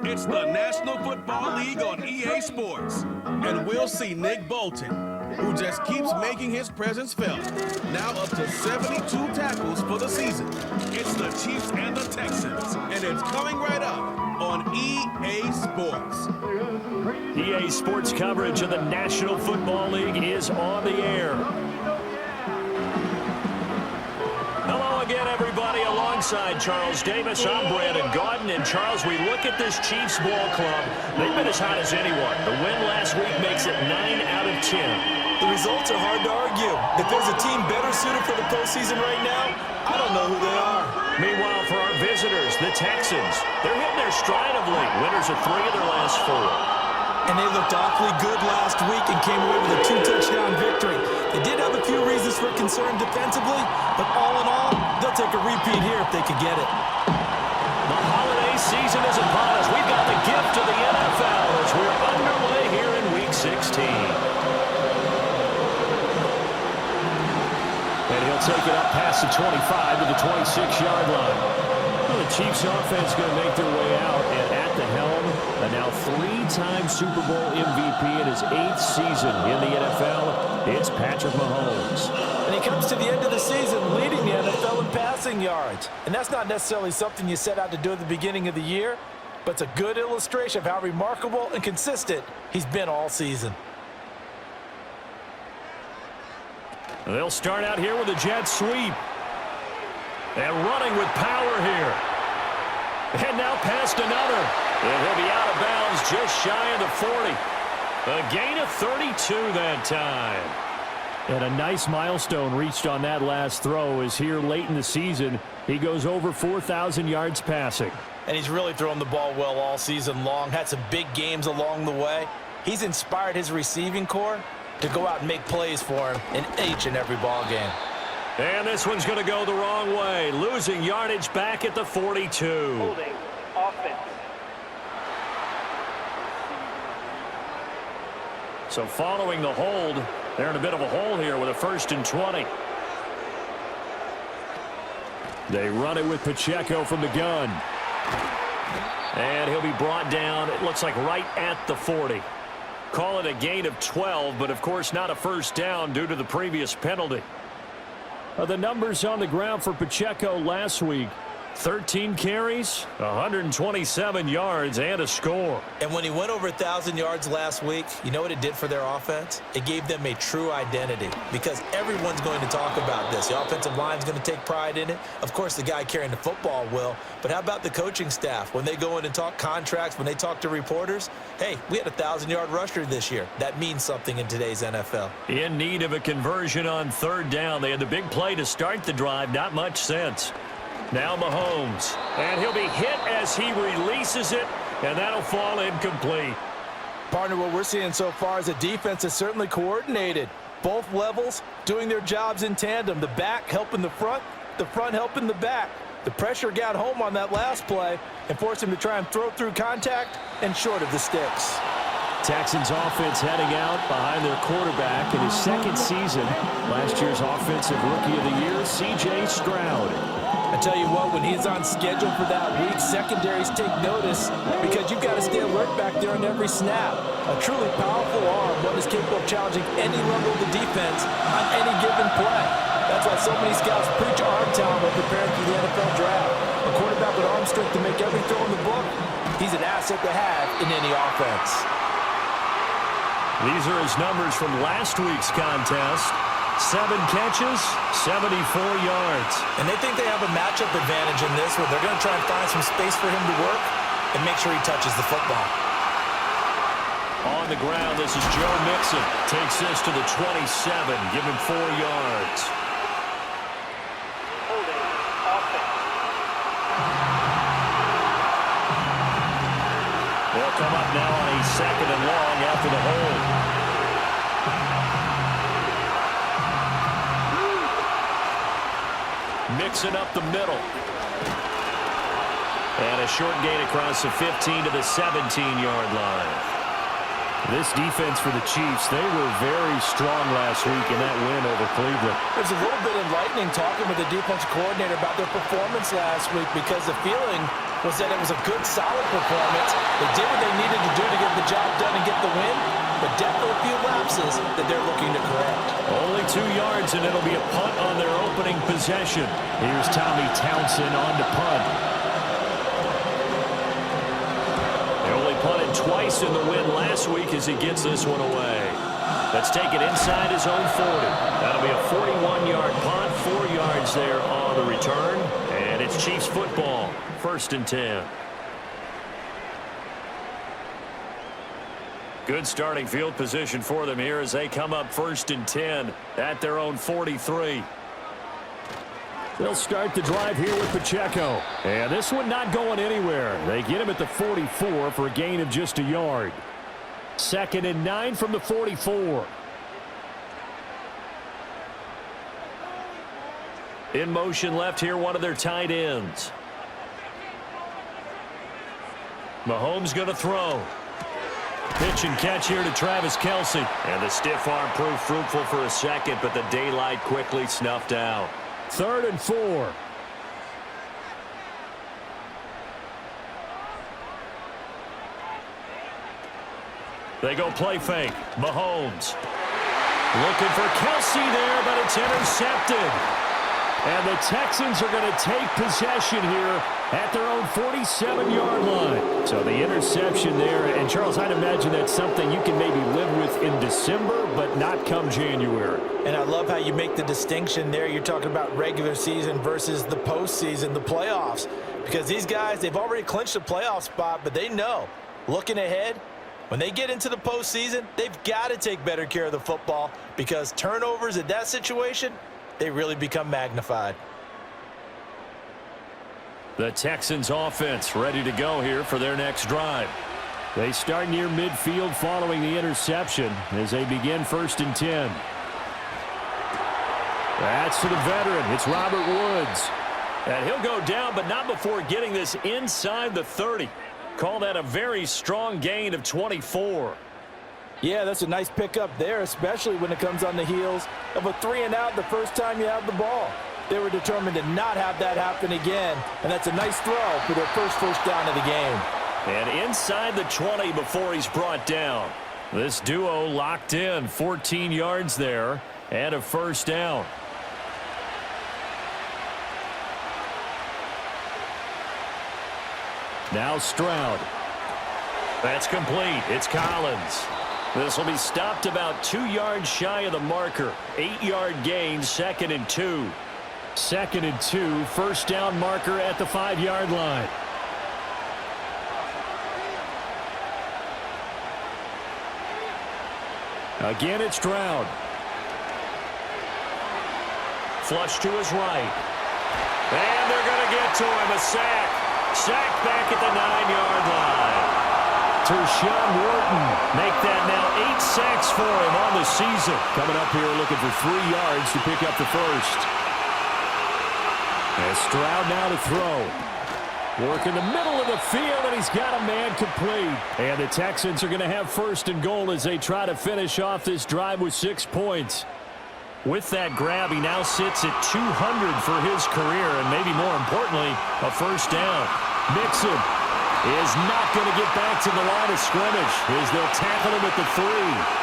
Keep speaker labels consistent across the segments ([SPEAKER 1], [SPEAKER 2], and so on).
[SPEAKER 1] It's the National Football League on EA Sports. And we'll see Nick Bolton, who just keeps making his presence felt. Now up to 72 tackles for the season. It's the Chiefs and the Texans, and it's coming right up on EA Sports.
[SPEAKER 2] EA Sports coverage of the National Football League is on the air. Hello again, everybody. Alongside Charles Davis, I'm Brandon Gaudin. And Charles, we look at this Chiefs ball club. They've been as hot as anyone. The win last week makes it 9 out of 10.
[SPEAKER 3] The results are hard to argue. If there's a team better suited for the postseason right now, I don't know who they are.
[SPEAKER 2] Meanwhile, for our visitors, the Texans, they're hitting their stride of late. Winners of 3 of their last 4.
[SPEAKER 3] And they looked awfully good last week and came away with a 2-touchdown victory. They did have a few reasons for concern defensively, but all in all, they'll take a repeat here if they could get it.
[SPEAKER 2] The holiday season is upon us. We've got the gift of the NFL as we're underway here in Week 16. And he'll take it up past the 25 to the 26-yard line. Well, the Chiefs offense going to make their way out, and at the helm, a now 3-time Super Bowl MVP in his 8th season in the NFL, it's Patrick Mahomes.
[SPEAKER 3] And he comes to the end of the season leading the NFL in passing yards. And that's not necessarily something you set out to do at the beginning of the year, but it's a good illustration of how remarkable and consistent he's been all season.
[SPEAKER 2] They'll start out here with a jet sweep. And running with power here. And now past another. And he'll be out of bounds just shy of the 40. A gain of 32 that time. And a nice milestone reached on that last throw is here late in the season. He goes over 4,000 yards passing.
[SPEAKER 3] And he's really thrown the ball well all season long. Had some big games along the way. He's inspired his receiving corps to go out and make plays for him in each and every ball game.
[SPEAKER 2] And this one's going to go the wrong way. Losing yardage back at the 42.
[SPEAKER 4] Holding offense.
[SPEAKER 2] So following the hold, they're in a bit of a hole here with a 1st and 20. They run it with Pacheco from the gun. And he'll be brought down, it looks like right at the 40. Call it a gain of 12, but of course not a first down due to the previous penalty. The numbers on the ground for Pacheco last week: 13 carries, 127 yards, and a score.
[SPEAKER 3] And when he went over 1,000 yards last week, you know what it did for their offense? It gave them a true identity because everyone's going to talk about this. The offensive line's going to take pride in it. Of course, the guy carrying the football will. But how about the coaching staff? When they go in and talk contracts, when they talk to reporters, hey, we had a 1,000-yard rusher this year. That means something in today's NFL.
[SPEAKER 2] In need of a conversion on 3rd down. They had the big play to start the drive. Not much sense. Now Mahomes, and he'll be hit as he releases it, and that'll fall incomplete.
[SPEAKER 3] Partner, what we're seeing so far is the defense is certainly coordinated. Both levels doing their jobs in tandem. The back helping the front helping the back. The pressure got home on that last play and forced him to try and throw through contact and short of the sticks.
[SPEAKER 2] Texans offense heading out behind their quarterback in his 2nd season. Last year's Offensive Rookie of the Year, C.J. Stroud.
[SPEAKER 3] I tell you what, when he's on schedule for that week, secondaries take notice because you've got to stay alert back there on every snap. A truly powerful arm, one is capable of challenging any level of the defense on any given play. That's why so many scouts preach arm talent when preparing for the NFL draft. A quarterback with arm strength to make every throw in the book, he's an asset to have in any offense.
[SPEAKER 2] These are his numbers from last week's contest. 7 catches, 74 yards.
[SPEAKER 3] And they think they have a matchup advantage in this one. They're going to try and find some space for him to work and make sure he touches the football.
[SPEAKER 2] On the ground, this is Joe Mixon. Takes this to the 27. Give him 4 yards.
[SPEAKER 4] Holding offense.
[SPEAKER 2] They'll come up now on a 2nd and long after the hold. Mixing up the middle. And a short gain across the 15 to the 17-yard line. This defense for the Chiefs, they were very strong last week in that win over Cleveland.
[SPEAKER 3] It was a little bit enlightening talking with the defense coordinator about their performance last week because the feeling was that it was a good, solid performance. They did what they needed to do to get the job done and get the win, but definitely a few lapses that they're looking to correct.
[SPEAKER 2] Only 2 yards, and it'll be a punt on their opening possession. Here's Tommy Townsend on to punt. They only punted twice in the win last week as he gets this one away. Let's take it inside his own 40. That'll be a 41-yard punt, 4 yards there on the return, and it's Chiefs football, 1st and 10. Good starting field position for them here as they come up 1st and 10 at their own 43. They'll start the drive here with Pacheco. And this one not going anywhere. They get him at the 44 for a gain of just a yard. 2nd and 9 from the 44. In motion left here, one of their tight ends. Mahomes going to throw. Pitch and catch here to Travis Kelce. And the stiff arm proved fruitful for a second, but the daylight quickly snuffed out. 3rd and 4. They go play fake. Mahomes looking for Kelce there, but it's intercepted. And the Texans are going to take possession here at their own 47-yard line. So the interception there, and Charles, I'd imagine that's something you can maybe live with in December, but not come January.
[SPEAKER 3] And I love how you make the distinction there. You're talking about regular season versus the postseason, the playoffs. Because these guys, they've already clinched a playoff spot, but they know, looking ahead, when they get into the postseason, they've got to take better care of the football because turnovers in that situation, they really become magnified.
[SPEAKER 2] The Texans offense ready to go here for their next drive. They start near midfield following the interception as they begin 1st and 10. That's to the veteran. It's Robert Woods. And he'll go down, but not before getting this inside the 30. Call that a very strong gain of 24.
[SPEAKER 3] Yeah, that's a nice pickup there, especially when it comes on the heels of a 3-and-out the first time you have the ball. They were determined to not have that happen again, and that's a nice throw for their first down of the game.
[SPEAKER 2] And inside the 20 before he's brought down. This duo locked in, 14 yards there, and a 1st down. Now Stroud. That's complete. It's Collins. This will be stopped about 2 yards shy of the marker. 8-yard gain, 2nd and 2. 2nd and 2, 1st down marker at the 5-yard line. Again, it's Stroud. Flush to his right. And they're going to get to him. A sack. Sack back at the 9-yard line. Tershawn Wharton make that now 8 sacks for him on the season. Coming up here looking for 3 yards to pick up the 1st. And Stroud now to throw. Work in the middle of the field, and he's got a man complete. And the Texans are going to have 1st and goal as they try to finish off this drive with 6 points. With that grab, he now sits at 200 for his career, and maybe more importantly, a 1st down. Mixon is not going to get back to the line of scrimmage as they'll tackle him at the 3.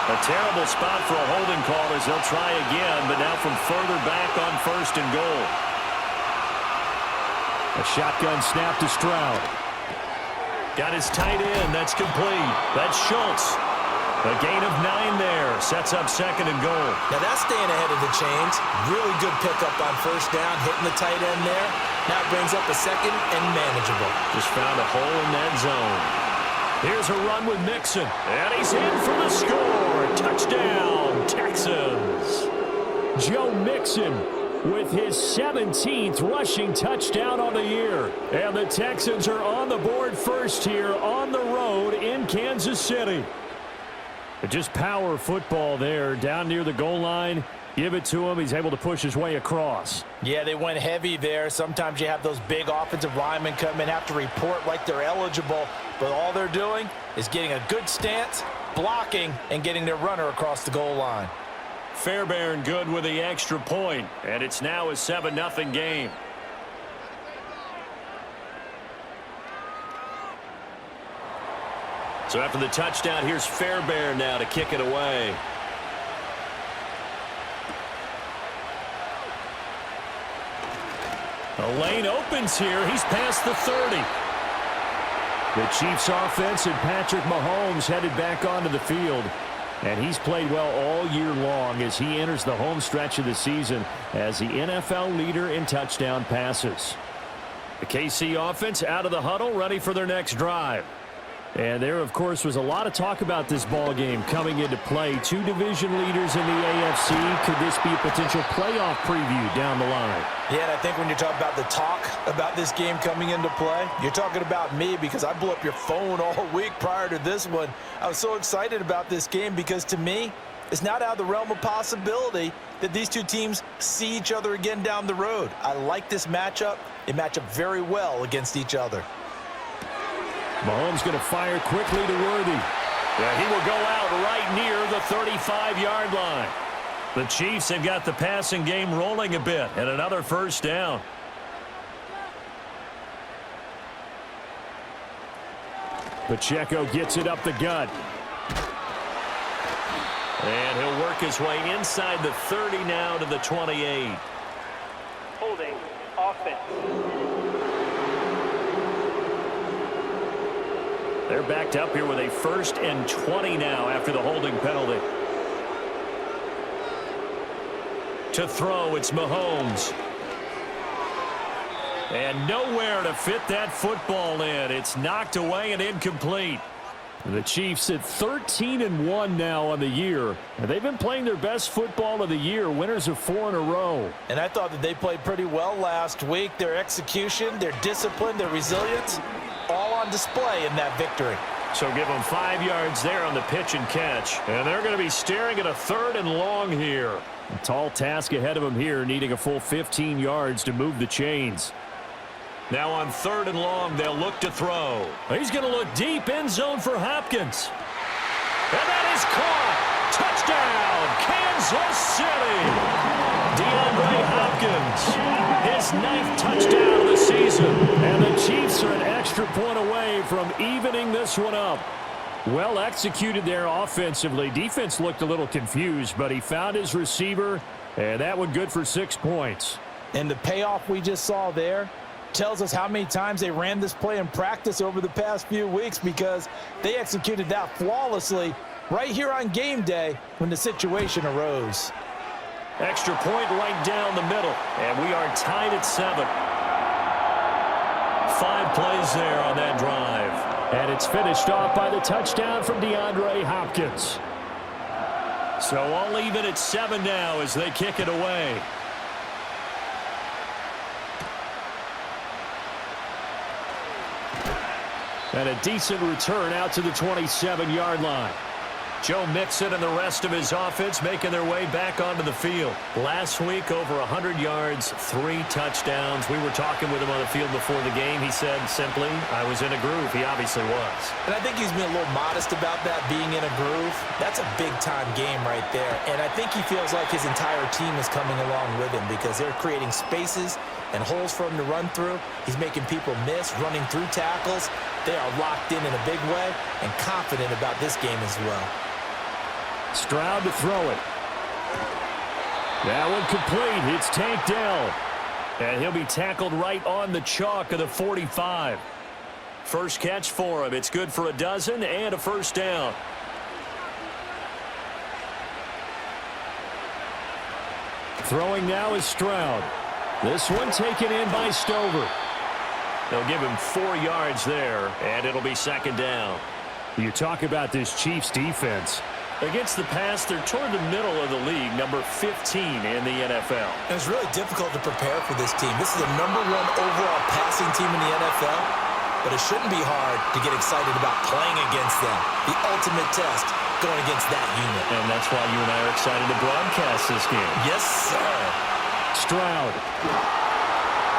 [SPEAKER 2] A terrible spot for a holding call as they'll try again, but now from further back on 1st and goal. A shotgun snap to Stroud. Got his tight end. That's complete. That's Schultz. A gain of 9 there. Sets up 2nd and goal.
[SPEAKER 3] Now that's staying ahead of the chains. Really good pickup on 1st down, hitting the tight end there. Now it brings up a 2nd and manageable.
[SPEAKER 2] Just found a hole in that zone. Here's a run with Mixon. And he's in for the score. Touchdown, Texans. Joe Mixon with his 17th rushing touchdown on the year. And the Texans are on the board first here on the road in Kansas City. Just power football there down near the goal line. Give it to him. He's able to push his way across.
[SPEAKER 3] Yeah, they went heavy there. Sometimes you have those big offensive linemen come in, have to report like they're eligible. But all they're doing is getting a good stance, blocking, and getting their runner across the goal line.
[SPEAKER 2] Fairbairn good with the extra point, and it's now a 7-0 game. So after the touchdown, here's Fairbairn now to kick it away. The lane opens here. He's past the 30. The Chiefs offense and Patrick Mahomes headed back onto the field. And he's played well all year long as he enters the home stretch of the season as the NFL leader in touchdown passes. The KC offense out of the huddle, ready for their next drive. And there, of course, was a lot of talk about this ball game coming into play. Two division leaders in the AFC. Could this be a potential playoff preview down the line?
[SPEAKER 3] Yeah, and I think when you're talking about the talk about this game coming into play, you're talking about me because I blew up your phone all week prior to this one. I was so excited about this game because, to me, it's not out of the realm of possibility that these two teams see each other again down the road. I like this matchup. They match up very well against each other.
[SPEAKER 2] Mahomes going to fire quickly to Worthy. Yeah, he will go out right near the 35-yard line. The Chiefs have got the passing game rolling a bit, and another first down. Pacheco gets it up the gut. And he'll work his way inside the 30 now to the 28.
[SPEAKER 4] Holding. Offense.
[SPEAKER 2] They're backed up here with a 1st and 20 now after the holding penalty. To throw, it's Mahomes. And nowhere to fit that football in. It's knocked away and incomplete. The Chiefs at 13-1 now on the year. And they've been playing their best football of the year, winners of 4 in a row.
[SPEAKER 3] And I thought that they played pretty well last week. Their execution, their discipline, their resilience, all on display in that victory.
[SPEAKER 2] So give them 5 yards there on the pitch and catch. And they're going to be staring at a 3rd and long here. A tall task ahead of them here, needing a full 15 yards to move the chains. Now on 3rd and long, they'll look to throw. He's going to look deep, end zone for Hopkins. And that is caught. Touchdown, Kansas City. DeAndre Hopkins, his 9th touchdown of the season. And the Chiefs are an extra point away from evening this one up. Well executed there offensively. Defense looked a little confused, but he found his receiver, and that one good for 6 points.
[SPEAKER 3] And the payoff we just saw there tells us how many times they ran this play in practice over the past few weeks, because they executed that flawlessly right here on game day when the situation arose.
[SPEAKER 2] Extra point right down the middle, and we are tied at 7. 5 plays there on that drive. And it's finished off by the touchdown from DeAndre Hopkins. So all even at 7 now as they kick it away. And a decent return out to the 27-yard line. Joe Mixon and the rest of his offense making their way back onto the field. Last week, over 100 yards, 3 touchdowns. We were talking with him on the field before the game. He said simply, I was in a groove. He obviously was.
[SPEAKER 3] And I think he's been a little modest about that, being in a groove. That's a big-time game right there. And I think he feels like his entire team is coming along with him, because they're creating spaces and holes for him to run through. He's making people miss, running through tackles. They are locked in a big way and confident about this game as well.
[SPEAKER 2] Stroud to throw it. That one complete. It's Tank Dell. And he'll be tackled right on the chalk of the 45. First catch for him. It's good for a dozen and a first down. Throwing now is Stroud. This one taken in by Stover. They'll give him 4 yards there, and it'll be second down. You talk about this Chiefs defense. Against the pass, they're toward the middle of the league, number 15 in the NFL.
[SPEAKER 3] And it's really difficult to prepare for this team. This is the #1 overall passing team in the NFL, but it shouldn't be hard to get excited about playing against them. The ultimate test going against that unit.
[SPEAKER 2] And that's why you and I are excited to broadcast this game.
[SPEAKER 3] Yes, sir.
[SPEAKER 2] Stroud.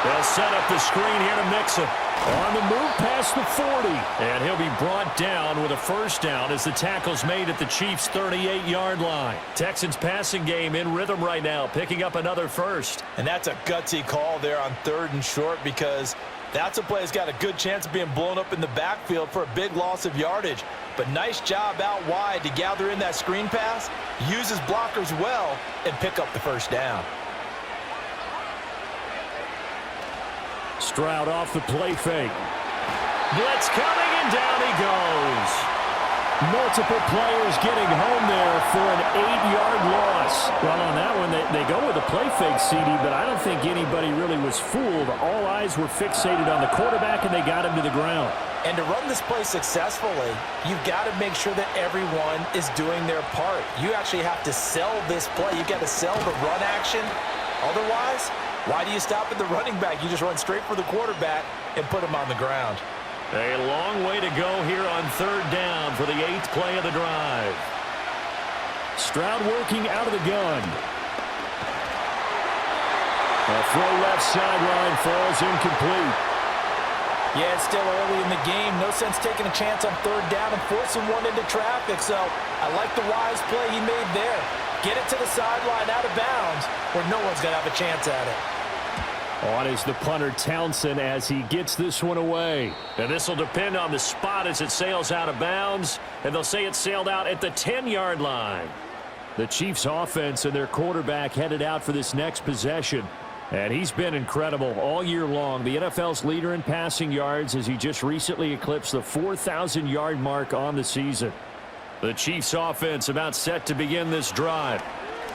[SPEAKER 2] They'll set up the screen here to Mixon. On the move past the 40. And he'll be brought down with a first down as the tackle's made at the Chiefs' 38-yard line. Texans passing game in rhythm right now, picking up another first.
[SPEAKER 3] And that's a gutsy call there on 3rd and short, because that's a play that's got a good chance of being blown up in the backfield for a big loss of yardage. But nice job out wide to gather in that screen pass, use his blockers well, and pick up the first down.
[SPEAKER 2] Stroud off the play fake. Blitz coming, and down he goes. Multiple players getting home there for an 8-yard loss. Well, on that one, they go with a play fake, CD, but I don't think anybody really was fooled. All eyes were fixated on the quarterback, and they got him to the ground.
[SPEAKER 3] And to run this play successfully, you've got to make sure that everyone is doing their part. You actually have to sell this play. You've got to sell the run action. Otherwise, why do you stop at the running back? You just run straight for the quarterback and put him on the ground.
[SPEAKER 2] A long way to go here on 3rd down for the 8th play of the drive. Stroud working out of the gun. A throw left sideline falls incomplete.
[SPEAKER 3] Yeah, it's still early in the game. No sense taking a chance on 3rd down and forcing one into traffic. So I like the wise play he made there. Get it to the sideline out of bounds where no one's going to have a chance at it.
[SPEAKER 2] On is the punter Townsend as he gets this one away. And this will depend on the spot as it sails out of bounds. And they'll say it sailed out at the 10-yard line. The Chiefs offense and their quarterback headed out for this next possession. And he's been incredible all year long. The NFL's leader in passing yards as he just recently eclipsed the 4,000-yard mark on the season. The Chiefs offense about set to begin this drive.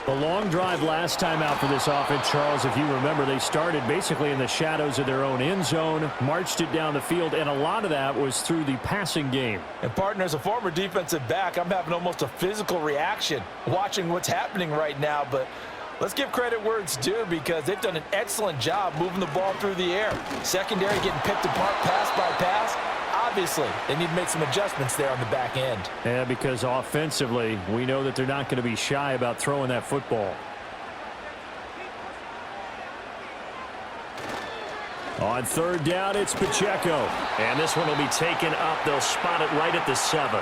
[SPEAKER 2] The long drive last time out for this offense, Charles, if you remember, they started basically in the shadows of their own end zone, marched it down the field, and a lot of that was through the passing game.
[SPEAKER 3] And, partner, as a former defensive back, I'm having almost a physical reaction watching what's happening right now. But let's give credit where it's due, because they've done an excellent job moving the ball through the air. Secondary getting picked apart pass by pass. Obviously, they need to make some adjustments there on the back end.
[SPEAKER 2] Yeah, because offensively, we know that they're not going to be shy about throwing that football. On 3rd down, it's Pacheco. And this one will be taken up. They'll spot it right at the 7.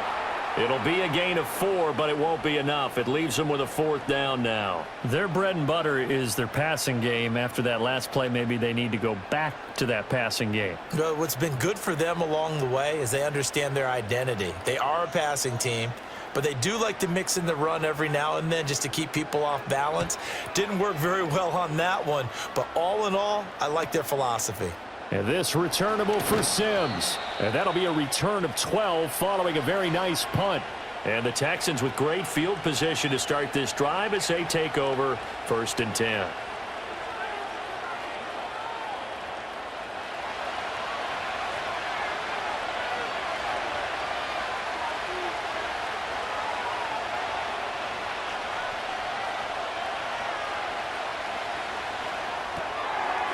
[SPEAKER 2] It'll be a gain of 4, but it won't be enough. It leaves them with a 4th down now. Their bread and butter is their passing game. After that last play, maybe they need to go back to that passing game.
[SPEAKER 3] Well, what's been good for them along the way is they understand their identity. They are a passing team, but they do like to mix in the run every now and then just to keep people off balance. Didn't work very well on that one, but all in all, I like their philosophy.
[SPEAKER 2] And this returnable for Sims. And that'll be a return of 12 following a very nice punt. And the Texans with great field position to start this drive as they take over 1st and 10.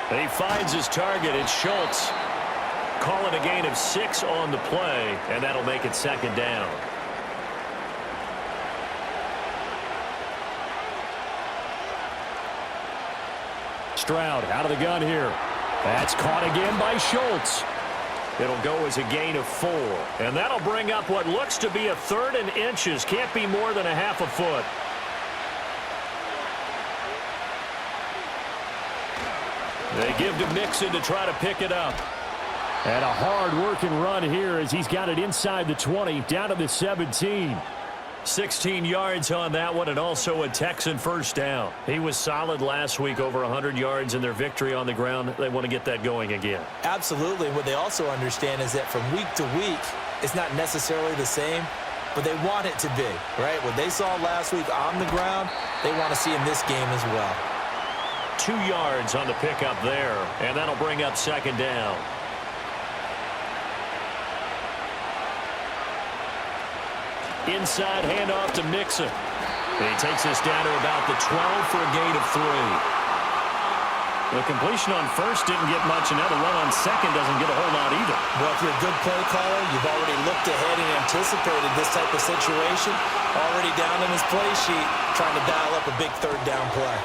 [SPEAKER 2] He finds his target. It's Schultz. Call it a gain of 6 on the play, and that'll make it 2nd down. Stroud out of the gun here. That's caught again by Schultz. It'll go as a gain of 4, and that'll bring up what looks to be a 3rd and inches. Can't be more than a half a foot. They give to Mixon to try to pick it up. And a hard-working run here as he's got it inside the 20, down to the 17. 16 yards on that one, and also a Texan first down. He was solid last week, over 100 yards in their victory on the ground. They want to get that going again.
[SPEAKER 3] Absolutely. What they also understand is that from week to week, it's not necessarily the same, but they want it to be, right? What they saw last week on the ground, they want to see in this game as well.
[SPEAKER 2] 2 yards on the pickup there, and that'll bring up 2nd down. Inside handoff to Mixon. He takes this down to about the 12 for a gain of 3. The completion on first didn't get much, and now the run on second doesn't get a whole lot either.
[SPEAKER 3] Well, if you're a good play caller, you've already looked ahead and anticipated this type of situation. Already down in his play sheet, trying to dial up a big 3rd down play.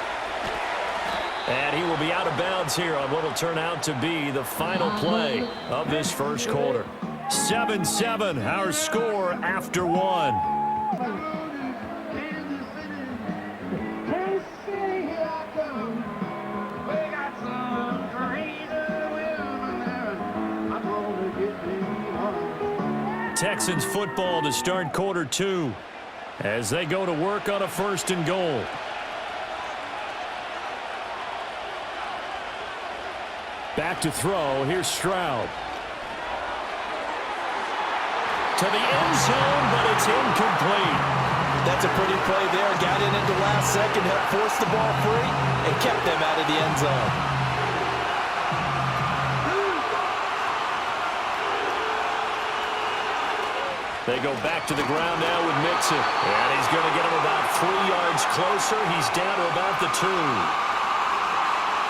[SPEAKER 2] And he will be out of bounds here on what will turn out to be the final play of this first quarter. 7-7, our score after one. Texans football to start quarter two as they go to work on a 1st and goal. Back to throw. Here's Stroud. To the end zone, but it's incomplete.
[SPEAKER 3] That's a pretty play there. Got in at the last second, helped force the ball free, and kept them out of the end zone.
[SPEAKER 2] They go back to the ground now with Mixon. And he's going to get him about 3 yards closer. He's down to about the 2.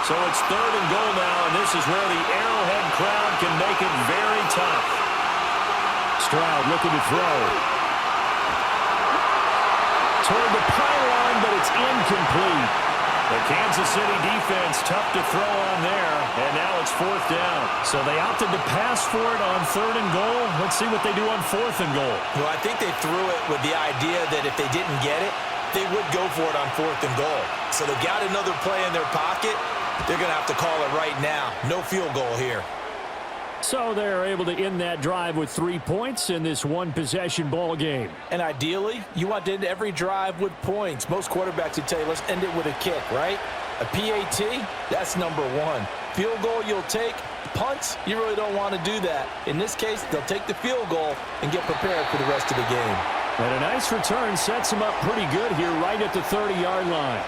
[SPEAKER 2] So it's 3rd and goal now, and this is where the Arrowhead crowd can make it very tough. Stroud looking to throw. Toward the pylon, but it's incomplete. The Kansas City defense tough to throw on there, and now it's 4th down. So they opted to pass for it on 3rd and goal. Let's see what they do on 4th and goal.
[SPEAKER 3] Well, I think they threw it with the idea that if they didn't get it, they would go for it on 4th and goal. So they've got another play in their pocket. They're going to have to call it right now. No field goal here.
[SPEAKER 2] So they're able to end that drive with 3 points in this one-possession ball game.
[SPEAKER 3] And ideally, you want to end every drive with points. Most quarterbacks would tell you, let's end it with a kick, right? A PAT, that's number 1. Field goal you'll take. Punts, you really don't want to do that. In this case, they'll take the field goal and get prepared for the rest of the game.
[SPEAKER 2] And a nice return sets them up pretty good here right at the 30-yard line.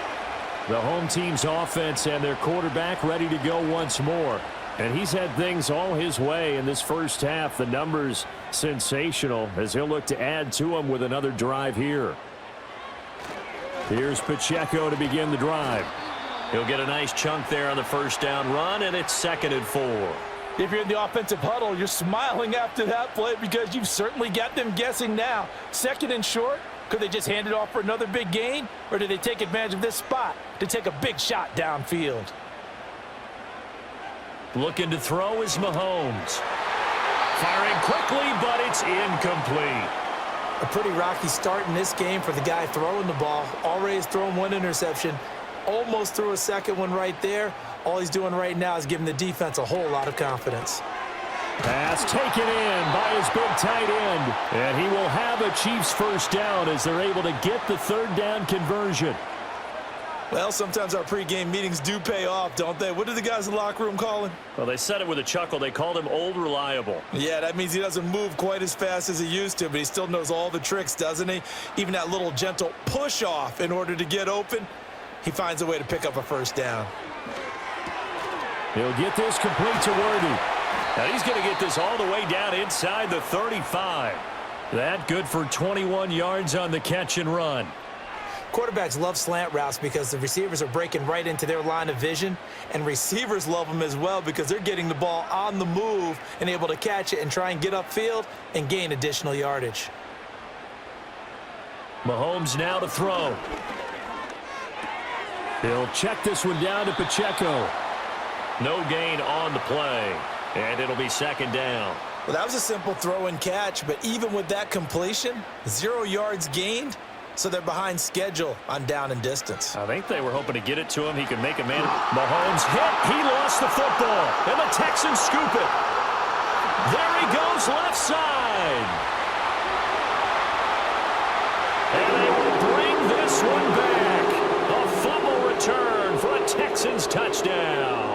[SPEAKER 2] The home team's offense and their quarterback ready to go once more. And he's had things all his way in this first half. The numbers sensational as he'll look to add to them with another drive here. Here's Pacheco to begin the drive. He'll get a nice chunk there on the 1st down run, and it's 2nd and 4.
[SPEAKER 3] If you're in the offensive huddle, you're smiling after that play because you've certainly got them guessing now. 2nd and short. Could they just hand it off for another big gain? Or do they take advantage of this spot to take a big shot downfield?
[SPEAKER 2] Looking to throw is Mahomes. Firing quickly, but it's incomplete.
[SPEAKER 3] A pretty rocky start in this game for the guy throwing the ball. Already has thrown 1 interception. Almost threw a 2nd one right there. All he's doing right now is giving the defense a whole lot of confidence.
[SPEAKER 2] Pass taken in by his big tight end. And he will have a Chiefs 1st down as they're able to get the 3rd down conversion.
[SPEAKER 3] Well, sometimes our pregame meetings do pay off, don't they? What do the guys in the locker room call him?
[SPEAKER 2] Well, they said it with a chuckle. They called him Old Reliable.
[SPEAKER 3] Yeah, that means he doesn't move quite as fast as he used to, but he still knows all the tricks, doesn't he? Even that little gentle push-off in order to get open, he finds a way to pick up a 1st down.
[SPEAKER 2] He'll get this complete to Worthy. Now he's going to get this all the way down inside the 35. That good for 21 yards on the catch and run.
[SPEAKER 3] Quarterbacks love slant routes because the receivers are breaking right into their line of vision, and receivers love them as well because they're getting the ball on the move and able to catch it and try and get upfield and gain additional yardage.
[SPEAKER 2] Mahomes now to throw. He'll check this one down to Pacheco. No gain on the play, and it'll be 2nd down.
[SPEAKER 3] Well, that was a simple throw and catch, but even with that completion, 0 yards gained. So they're behind schedule on down and distance.
[SPEAKER 2] I think they were hoping to get it to him. He could make a man. Mahomes hit. He lost the football. And the Texans scoop it. There he goes left side. And they will bring this one back. A fumble return for a Texans touchdown.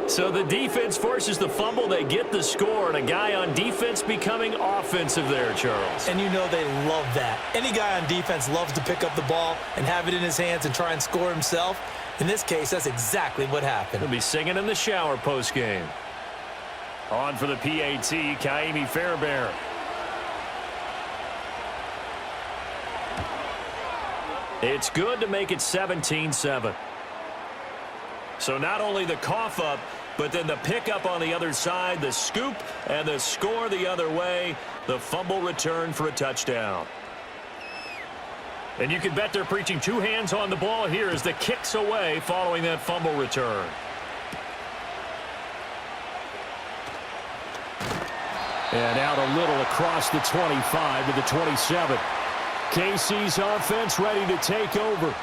[SPEAKER 2] So the defense forces the fumble. They get the score, and a guy on defense becoming offensive there, Charles.
[SPEAKER 3] And you know they love that. Any guy on defense loves to pick up the ball and have it in his hands and try and score himself. In this case, that's exactly what happened.
[SPEAKER 2] He'll be singing in the shower postgame. On for the PAT, Kaimi Fairbairn. It's good to make it 17-7. So not only the cough up, but then the pickup on the other side, the scoop, and the score the other way. The fumble return for a touchdown. And you can bet they're preaching two hands on the ball here as the kick's away following that fumble return. And out a little across the 25 to the 27. KC's offense ready to take over.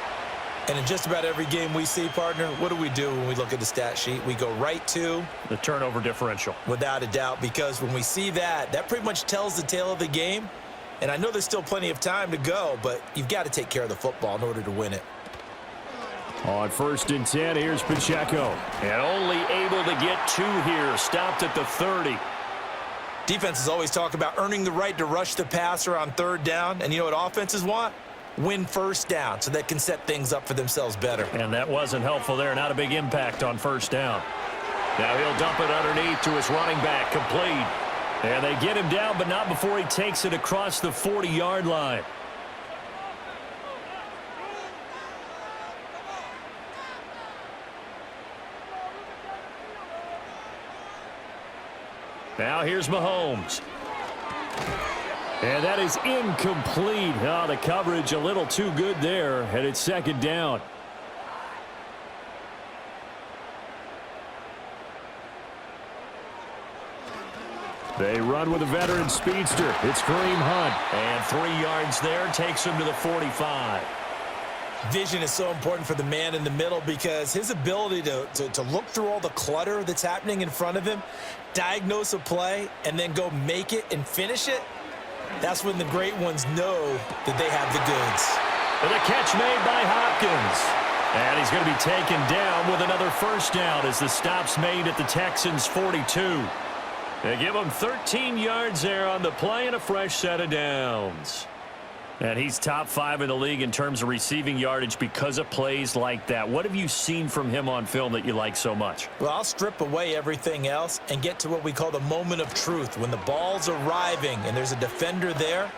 [SPEAKER 3] And in just about every game we see, partner, what do when we look at the stat sheet? We go right to
[SPEAKER 2] the turnover differential.
[SPEAKER 3] Without a doubt, because when we see that, that pretty much tells the tale of the game. And I know there's still plenty of time to go, but you've got to take care of the football in order to win it.
[SPEAKER 2] On 1st and 10, here's Pacheco. And only able to get 2 here. Stopped at the 30.
[SPEAKER 3] Defenses always talk about earning the right to rush the passer on 3rd down. And you know what offenses want? Win 1st down so they can set things up for themselves better.
[SPEAKER 2] And that wasn't helpful there. Not a big impact on 1st down. Now he'll dump it underneath to his running back. Complete. And they get him down, but not before he takes it across the 40-yard line. Now here's Mahomes. And that is incomplete. Oh, the coverage a little too good there, and it's 2nd down. They run with a veteran speedster. It's Kareem Hunt. And 3 yards there takes him to the 45.
[SPEAKER 3] Vision is so important for the man in the middle because his ability to look through all the clutter that's happening in front of him, diagnose a play, and then go make it and finish it, that's when the great ones know that they have the goods.
[SPEAKER 2] And a catch made by Hopkins. And he's going to be taken down with another 1st down as the stop's made at the Texans' 42. They give him 13 yards there on the play and a fresh set of downs. And he's top 5 in the league in terms of receiving yardage because of plays like that. What have you seen from him on film that you like so much?
[SPEAKER 3] Well, I'll strip away everything else and get to what we call the moment of truth. When the ball's arriving and there's a defender there,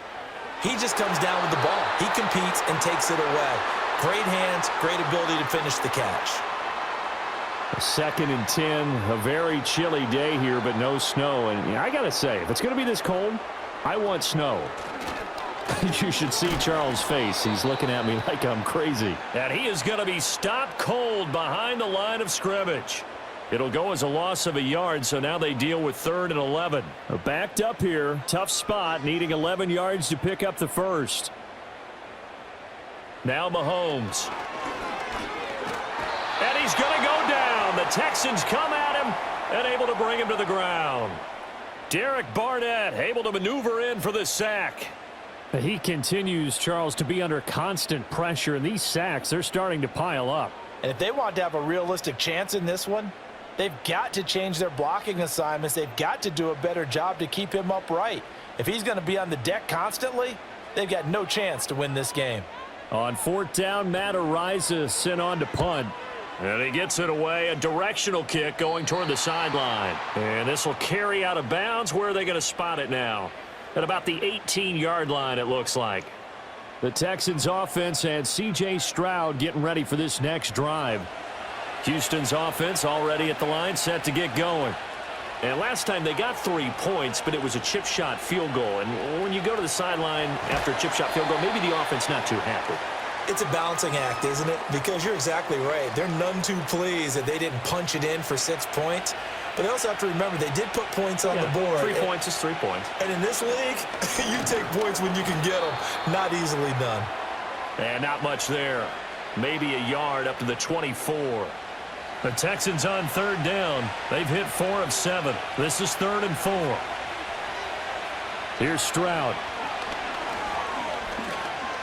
[SPEAKER 3] he just comes down with the ball. He competes and takes it away. Great hands, great ability to finish the catch.
[SPEAKER 2] 2nd and 10, a very chilly day here, but no snow. And I got to say, if it's going to be this cold, I want snow. You should see Charles' face. He's looking at me like I'm crazy. And he is going to be stopped cold behind the line of scrimmage. It'll go as a loss of a yard, so now they deal with 3rd and 11. Backed up here, tough spot, needing 11 yards to pick up the 1st. Now Mahomes. And he's going to go down. The Texans come at him and able to bring him to the ground. Derek Barnett able to maneuver in for the sack. He continues, Charles, to be under constant pressure, and these sacks, they're starting to pile up.
[SPEAKER 3] And if they want to have a realistic chance in this one, they've got to change their blocking assignments. They've got to do a better job to keep him upright. If he's going to be on the deck constantly, they've got no chance to win this game.
[SPEAKER 2] On 4th down, Matt Araiza sent on to punt. And he gets it away, a directional kick going toward the sideline. And this will carry out of bounds. Where are they going to spot it now? At about the 18-yard line, it looks like. The Texans offense and C.J. Stroud getting ready for this next drive. Houston's offense already at the line, set to get going. And last time they got 3 points, but it was a chip shot field goal. And when you go to the sideline after a chip shot field goal, maybe the offense not too happy.
[SPEAKER 3] It's a balancing act, isn't it? Because you're exactly right. They're none too pleased that they didn't punch it in for 6 points. But they also have to remember they did put points on the board.
[SPEAKER 2] 3 points is 3 points.
[SPEAKER 3] And in this league, you take points when you can get them. Not easily done.
[SPEAKER 2] And not much there. Maybe a yard up to the 24. The Texans on 3rd down. They've hit 4 of 7. This is 3rd and 4. Here's Stroud.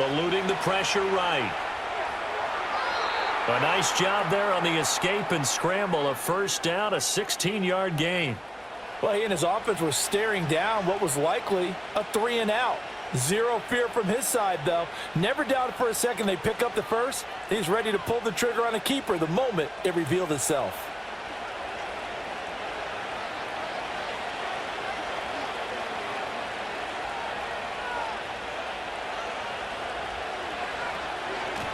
[SPEAKER 2] Eluding the pressure right. A nice job there on the escape and scramble. A 1st down, a 16-yard gain.
[SPEAKER 3] Well, he and his offense were staring down what was likely a 3 and out. Zero fear from his side, though. Never doubted for a second they pick up the 1st. He's ready to pull the trigger on a keeper the moment it revealed itself.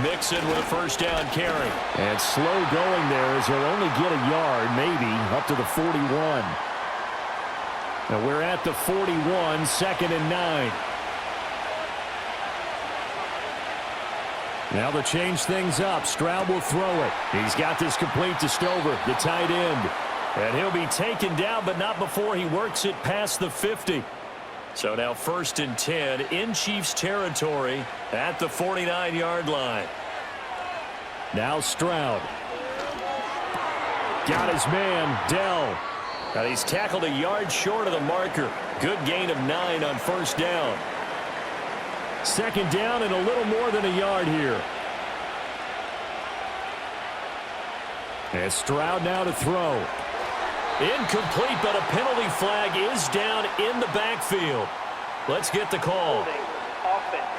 [SPEAKER 2] Mixon with a 1st down carry. And slow going there as he'll only get a yard, maybe, up to the 41. Now we're at the 41, 2nd and 9. Now they'll change things up. Stroud will throw it. He's got this complete to Stover, the tight end. And he'll be taken down, but not before he works it past the 50. So now 1st and 10 in Chiefs territory at the 49-yard line. Now Stroud. Got his man, Dell. Now he's tackled a yard short of the marker. Good gain of 9 on 1st down. 2nd down and a little more than a yard here. And Stroud now to throw. Incomplete, but a penalty flag is down in the backfield. Let's get the call.
[SPEAKER 4] Holding. Offense.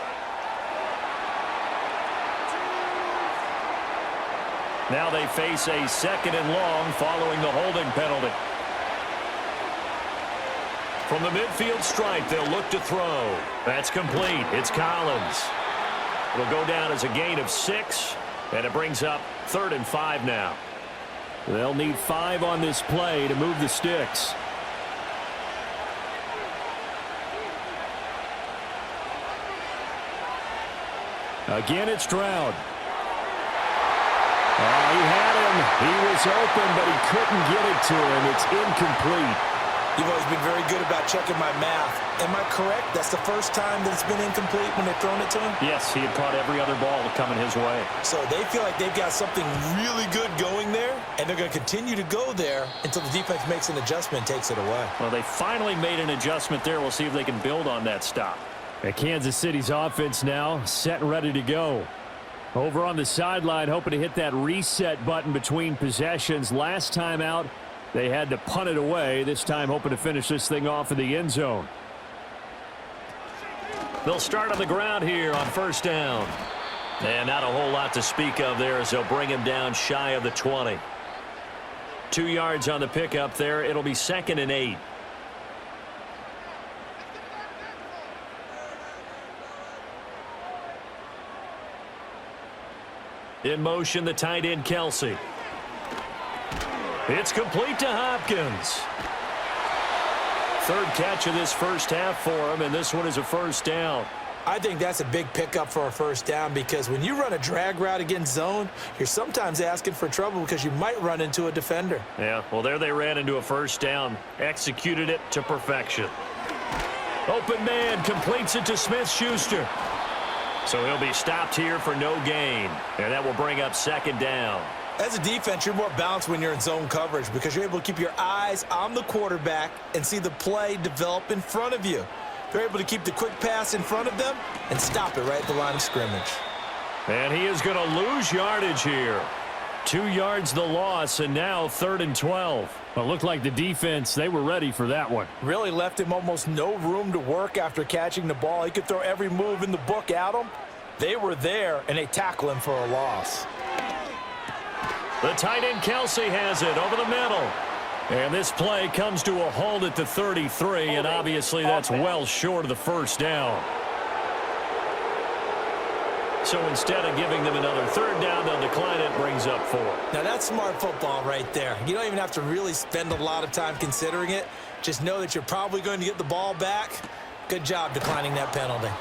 [SPEAKER 2] Now they face a 2nd and long following the holding penalty. From the midfield stripe, they'll look to throw. That's complete. It's Collins. It'll go down as a gain of 6, and it brings up 3rd and 5 now. They'll need 5 on this play to move the sticks. Again, it's Stroud. He had him. He was open, but he couldn't get it to him. It's incomplete.
[SPEAKER 3] You've always been very good about checking my math. Am I correct? That's the first time that it's been incomplete when they've thrown it to him?
[SPEAKER 2] Yes, he had caught every other ball coming his way.
[SPEAKER 3] So they feel like they've got something really good going there, and they're going to continue to go there until the defense makes an adjustment and takes it away.
[SPEAKER 2] Well, they finally made an adjustment there. We'll see if they can build on that stop. And Kansas City's offense now set and ready to go. Over on the sideline, hoping to hit that reset button between possessions. Last time out, they had to punt it away. This time hoping to finish this thing off in the end zone. They'll start on the ground here on 1st down. And not a whole lot to speak of there as they'll bring him down shy of the 20. 2 yards on the pickup there. It'll be 2nd and 8. In motion, the tight end, Kelsey. It's complete to Hopkins. 3rd catch of this first half for him, and this one is a 1st down.
[SPEAKER 3] I think that's a big pickup for a 1st down because when you run a drag route against zone, you're sometimes asking for trouble because you might run into a defender.
[SPEAKER 2] Yeah, well, there they ran into a 1st down. Executed it to perfection. Open man completes it to Smith-Schuster. So he'll be stopped here for no gain, and that will bring up 2nd down.
[SPEAKER 3] As a defense, you're more balanced when you're in zone coverage because you're able to keep your eyes on the quarterback and see the play develop in front of you. They're able to keep the quick pass in front of them and stop it right at the line of scrimmage.
[SPEAKER 2] And he is going to lose yardage here. 2 yards the loss, and now 3rd and 12. Well, it looked like the defense, they were ready for that one.
[SPEAKER 3] Really left him almost no room to work after catching the ball. He could throw every move in the book at him. They were there, and they tackle him for a loss.
[SPEAKER 2] The tight end Kelsey has it over the middle. And this play comes to a halt at the 33, and obviously that's well short of the 1st down. So instead of giving them another 3rd down, they'll decline it, brings up 4.
[SPEAKER 3] Now that's smart football right there. You don't even have to really spend a lot of time considering it. Just know that you're probably going to get the ball back. Good job declining that penalty.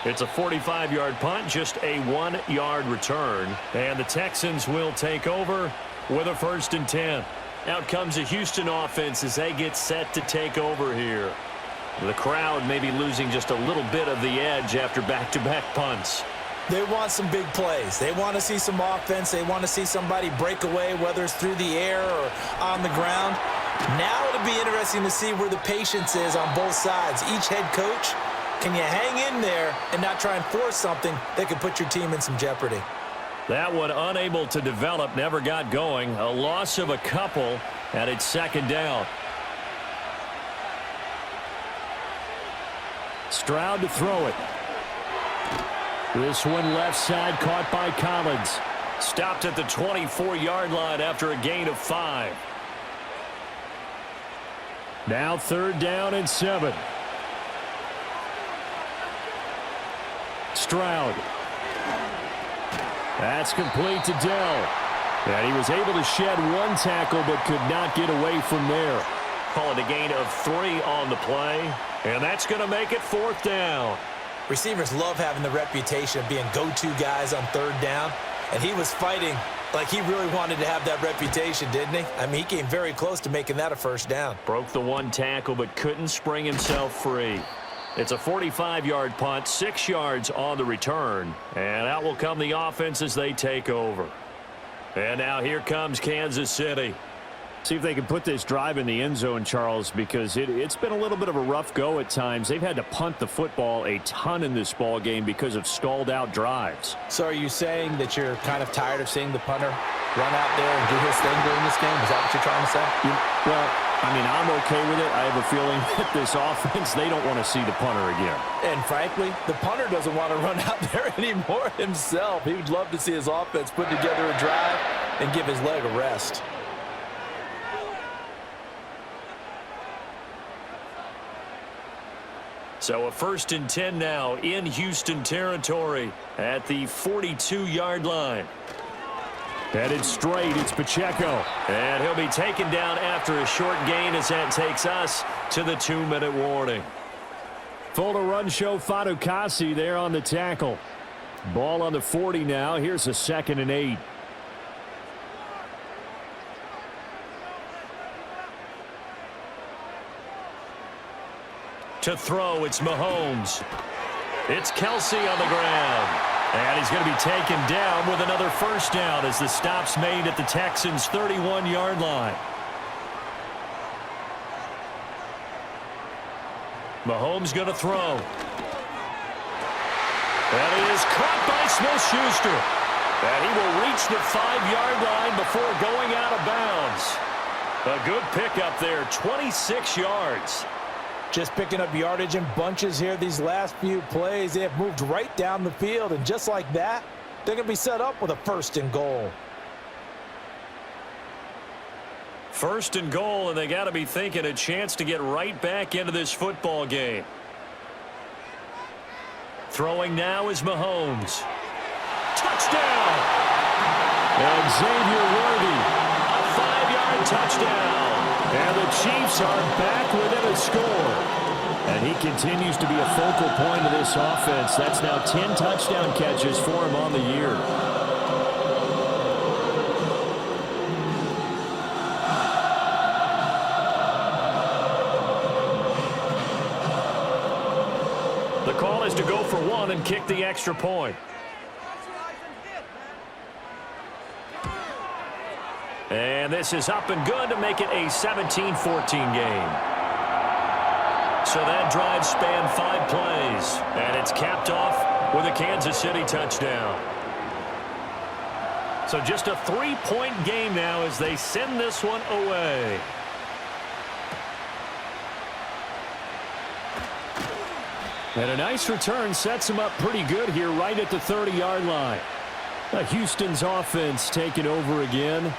[SPEAKER 2] It's a 45-yard punt, just a 1-yard return. And the Texans will take over with a 1st and 10. Out comes the Houston offense as they get set to take over here. The crowd may be losing just a little bit of the edge after back-to-back punts.
[SPEAKER 3] They want some big plays. They want to see some offense. They want to see somebody break away, whether it's through the air or on the ground. Now it'll be interesting to see where the patience is on both sides. Each head coach, can you hang in there and not try and force something that could put your team in some jeopardy?
[SPEAKER 2] That one unable to develop, never got going. A loss of a couple, and it's 2nd down. Stroud to throw it. This one left side caught by Collins. Stopped at the 24-yard line after a gain of 5. Now 3rd down and 7. Stroud. That's complete to Dell. And he was able to shed 1 tackle but could not get away from there. Call it a gain of 3 on the play. And that's going to make it 4th down.
[SPEAKER 3] Receivers love having the reputation of being go-to guys on third down, and he was fighting like he really wanted to have that reputation, didn't he? I mean, he came very close to making that a first down.
[SPEAKER 2] Broke the one tackle but couldn't spring himself free. It's a 45-yard punt, 6 yards on the return, and out will come the offense as they take over. And now here comes Kansas City.
[SPEAKER 5] See if they can put this drive in the end zone, Charles, because it's been a little bit of a rough go at times. They've had to punt the football a ton in this ball game because of stalled out drives.
[SPEAKER 3] So are you saying that you're kind of tired of seeing the punter run out there and do his thing during this game? Is that what you're trying to say?
[SPEAKER 5] Well, I mean, I'm okay with it. I have a feeling that this offense, they don't want to see the punter again.
[SPEAKER 3] And frankly, the punter doesn't want to run out there anymore himself. He would love to see his offense put together a drive and give his leg a rest.
[SPEAKER 2] So a 1st and 10 now in Houston territory at the 42-yard line.
[SPEAKER 5] Headed straight, it's Pacheco.
[SPEAKER 2] And he'll be taken down after a short gain as that takes us to the 2-minute warning.
[SPEAKER 5] Full to run show Fadukasi there on the tackle. Ball on the 40 now. Here's a 2nd and 8.
[SPEAKER 2] To throw, it's Mahomes. It's Kelsey on the ground. And he's going to be taken down with another first down as the stop's made at the Texans' 31-yard line. Mahomes going to throw. And it is caught by Smith-Schuster. And he will reach the 5-yard line before going out of bounds. A good pickup there, 26 yards.
[SPEAKER 3] Just picking up yardage in bunches here these last few plays. They have moved right down the field, and just like that, they're going to be set up with a 1st and goal.
[SPEAKER 2] 1st and goal, and they got to be thinking a chance to get right back into this football game. Throwing now is Mahomes. Touchdown!
[SPEAKER 5] And Xavier Worthy.
[SPEAKER 2] A 5-yard touchdown.
[SPEAKER 5] And the Chiefs are back within a score. And he continues to be a focal point of this offense. That's now 10 touchdown catches for him on the year.
[SPEAKER 2] The call is to go for 1 and kick the extra point. And this is up and good to make it a 17-14 game. So that drive spanned 5 plays, and it's capped off with a Kansas City touchdown. So just a 3-point game now as they send this one away.
[SPEAKER 5] And a nice return sets him up pretty good here right at the 30-yard line. Houston's offense taking over again.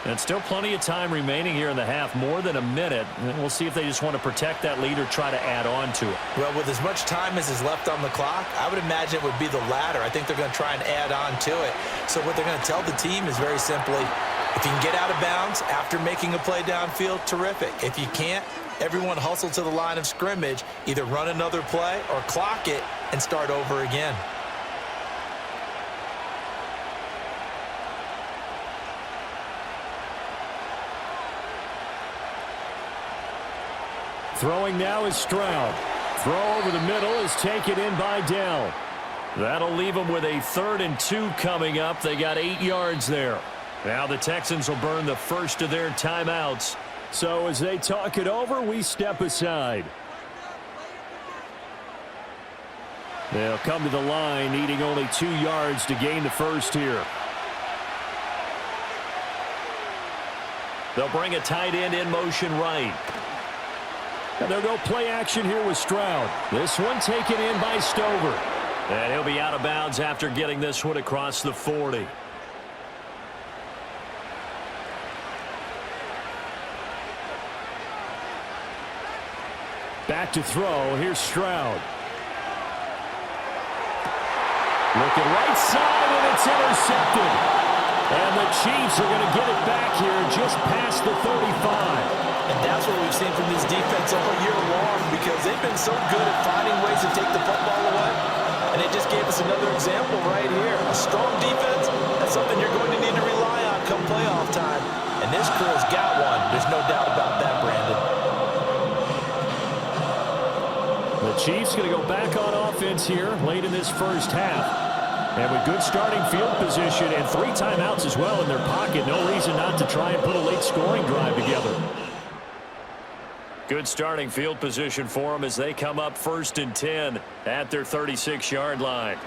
[SPEAKER 2] And still plenty of time remaining here in the half, more than a minute. And we'll see if they just want to protect that lead or try to add on to it.
[SPEAKER 3] Well, with as much time as is left on the clock, I would imagine it would be the latter. I think they're going to try and add on to it. So what they're going to tell the team is very simply, if you can get out of bounds after making a play downfield, terrific. If you can't, everyone hustle to the line of scrimmage, either run another play or clock it and start over again.
[SPEAKER 5] Throwing now is Stroud. Throw over the middle is taken in by Dell.
[SPEAKER 2] That'll leave them with a 3rd and 2 coming up. They got 8 yards there. Now the Texans will burn the first of their timeouts.
[SPEAKER 5] So as they talk it over, we step aside. They'll come to the line, needing only 2 yards to gain the first here.
[SPEAKER 2] They'll bring a tight end in motion right.
[SPEAKER 5] And they'll go play action here with Stroud. This one taken in by Stover.
[SPEAKER 2] And he'll be out of bounds after getting this one across the 40.
[SPEAKER 5] Back to throw. Here's Stroud. Looking right side, and it's intercepted. And the Chiefs are going to get it back here just past the 35.
[SPEAKER 3] And that's what we've seen from this defense all year long, because they've been so good at finding ways to take the football away. And they just gave us another example right here. A strong defense, that's something you're going to need to rely on come playoff time. And this crew has got one. There's no doubt about that, Brandon.
[SPEAKER 5] The Chiefs going to go back on offense here late in this first half. And with good starting field position and 3 timeouts as well in their pocket, no reason not to try and put a late scoring drive together. Good starting field position for them as they come up 1st and 10 at their 36-yard line.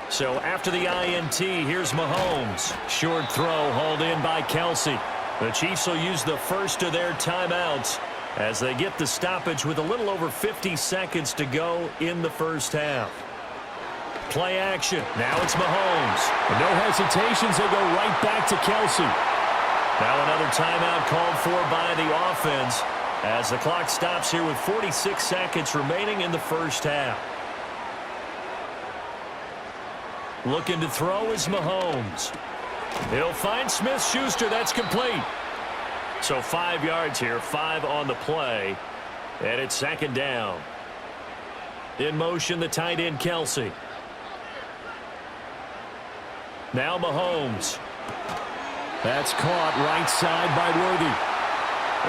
[SPEAKER 5] So after the INT, here's Mahomes. Short throw hauled in by Kelsey. The Chiefs will use the first of their timeouts as they get the stoppage with a little over 50 seconds to go in the first half. Play action. Now it's Mahomes. No hesitations. They go right back to Kelsey. Now another timeout called for by the offense as the clock stops here with 46 seconds remaining in the first half. Looking to throw is Mahomes. He'll find Smith-Schuster. That's complete. So 5 yards here, 5 on the play, and it's 2nd down. In motion, the tight end Kelsey. Now Mahomes. That's caught right side by Worthy.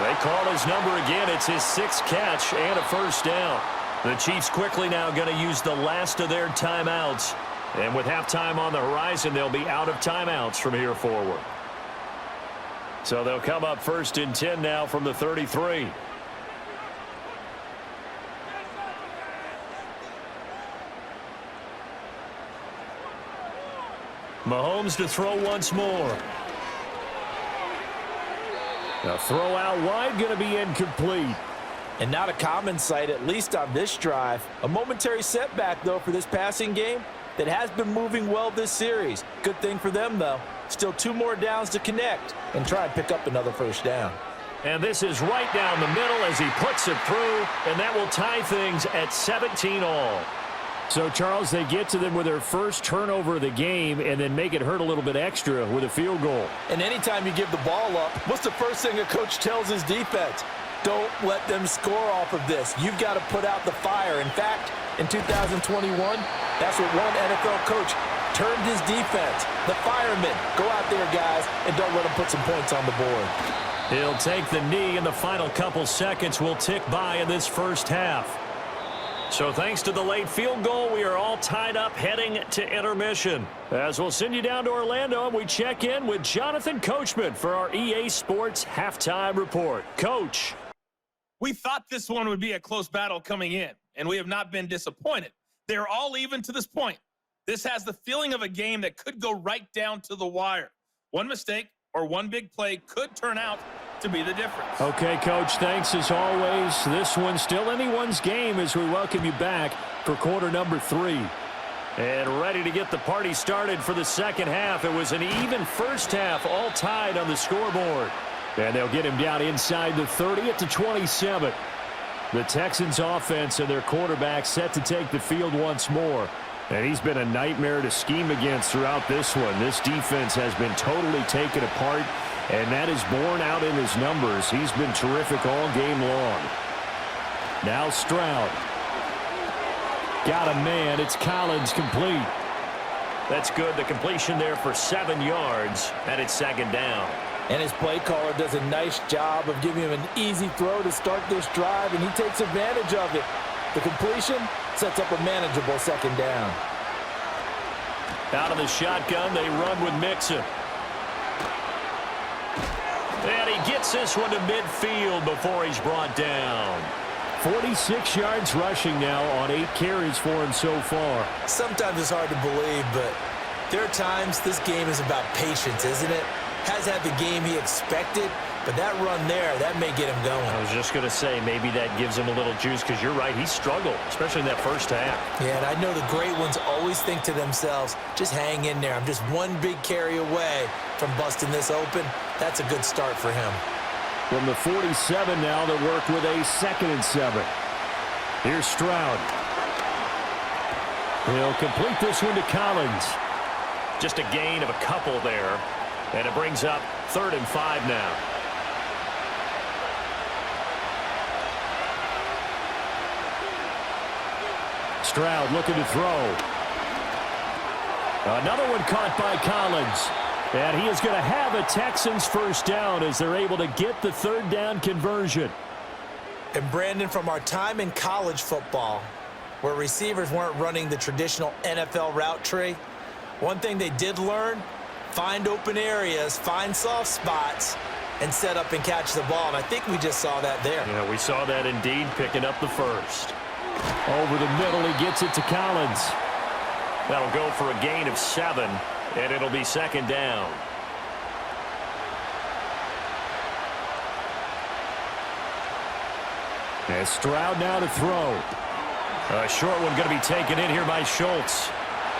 [SPEAKER 5] They call his number again. It's his 6th catch and a first down. The Chiefs quickly now going to use the last of their timeouts. And with halftime on the horizon, they'll be out of timeouts from here forward. So they'll come up 1st and 10 now from the 33. Mahomes to throw once more. The throw out wide going to be incomplete.
[SPEAKER 3] And not a common sight, at least on this drive. A momentary setback, though, for this passing game that has been moving well this series. Good thing for them, though. Still 2 more downs to connect and try and pick up another first down.
[SPEAKER 5] And this is right down the middle as he puts it through, and that will tie things at 17 all. So, Charles, they get to them with their first turnover of the game and then make it hurt a little bit extra with a field goal.
[SPEAKER 3] And anytime you give the ball up, what's the first thing a coach tells his defense? Don't let them score off of this. You've got to put out the fire. In fact, in 2021, that's what one NFL coach termed his defense. The firemen. Go out there, guys, and don't let them put some points on the board.
[SPEAKER 5] He'll take the knee, and the final couple seconds will tick by in this first half. So thanks to the late field goal, we are all tied up heading to intermission. As we'll send you down to Orlando, and we check in with Jonathan Coachman for our EA Sports Halftime Report. Coach.
[SPEAKER 6] We thought this one would be a close battle coming in, and we have not been disappointed. They're all even to this point. This has the feeling of a game that could go right down to the wire. One mistake or one big play could turn out to be the difference.
[SPEAKER 5] Okay, Coach, thanks as always. This one's still anyone's game as we welcome you back for quarter number 3. And ready to get the party started for the second half. It was an even first half, all tied on the scoreboard. And they'll get him down inside the 30 at the 27. The Texans offense and their quarterback set to take the field once more. And he's been a nightmare to scheme against throughout this one. This defense has been totally taken apart, and that is borne out in his numbers. He's been terrific all game long. Now Stroud. Got a man. It's Collins complete. That's good. The completion there for 7 yards, and it's 2nd down.
[SPEAKER 3] And his play caller does a nice job of giving him an easy throw to start this drive, and he takes advantage of it. The completion sets up a manageable 2nd down.
[SPEAKER 5] Out of the shotgun, they run with Mixon. And he gets this one to midfield before he's brought down. 46 yards rushing now on 8 carries for him so far.
[SPEAKER 3] Sometimes it's hard to believe, but there are times this game is about patience, isn't it? Has had the game he expected, but that run there, that may get him going.
[SPEAKER 5] I was just going to say, maybe that gives him a little juice, because you're right, he struggled, especially in that first half.
[SPEAKER 3] Yeah, and I know the great ones always think to themselves, just hang in there. I'm just one big carry away from busting this open. That's a good start for him.
[SPEAKER 5] From the 47 now, they work with a 2nd and 7. Here's Stroud. He'll complete this one to Collins. Just a gain of a couple there. And it brings up 3rd and 5 now. Stroud looking to throw. Another one caught by Collins. And he is going to have a Texans first down as they're able to get the third down conversion.
[SPEAKER 3] And Brandon, from our time in college football, where receivers weren't running the traditional NFL route tree, one thing they did learn, find open areas, find soft spots, and set up and catch the ball. And I think we just saw that there.
[SPEAKER 5] Yeah, we saw that indeed, picking up the first. Over the middle, he gets it to Collins. That'll go for a gain of 7, and it'll be second down. And Stroud now to throw. A short one going to be taken in here by Schultz.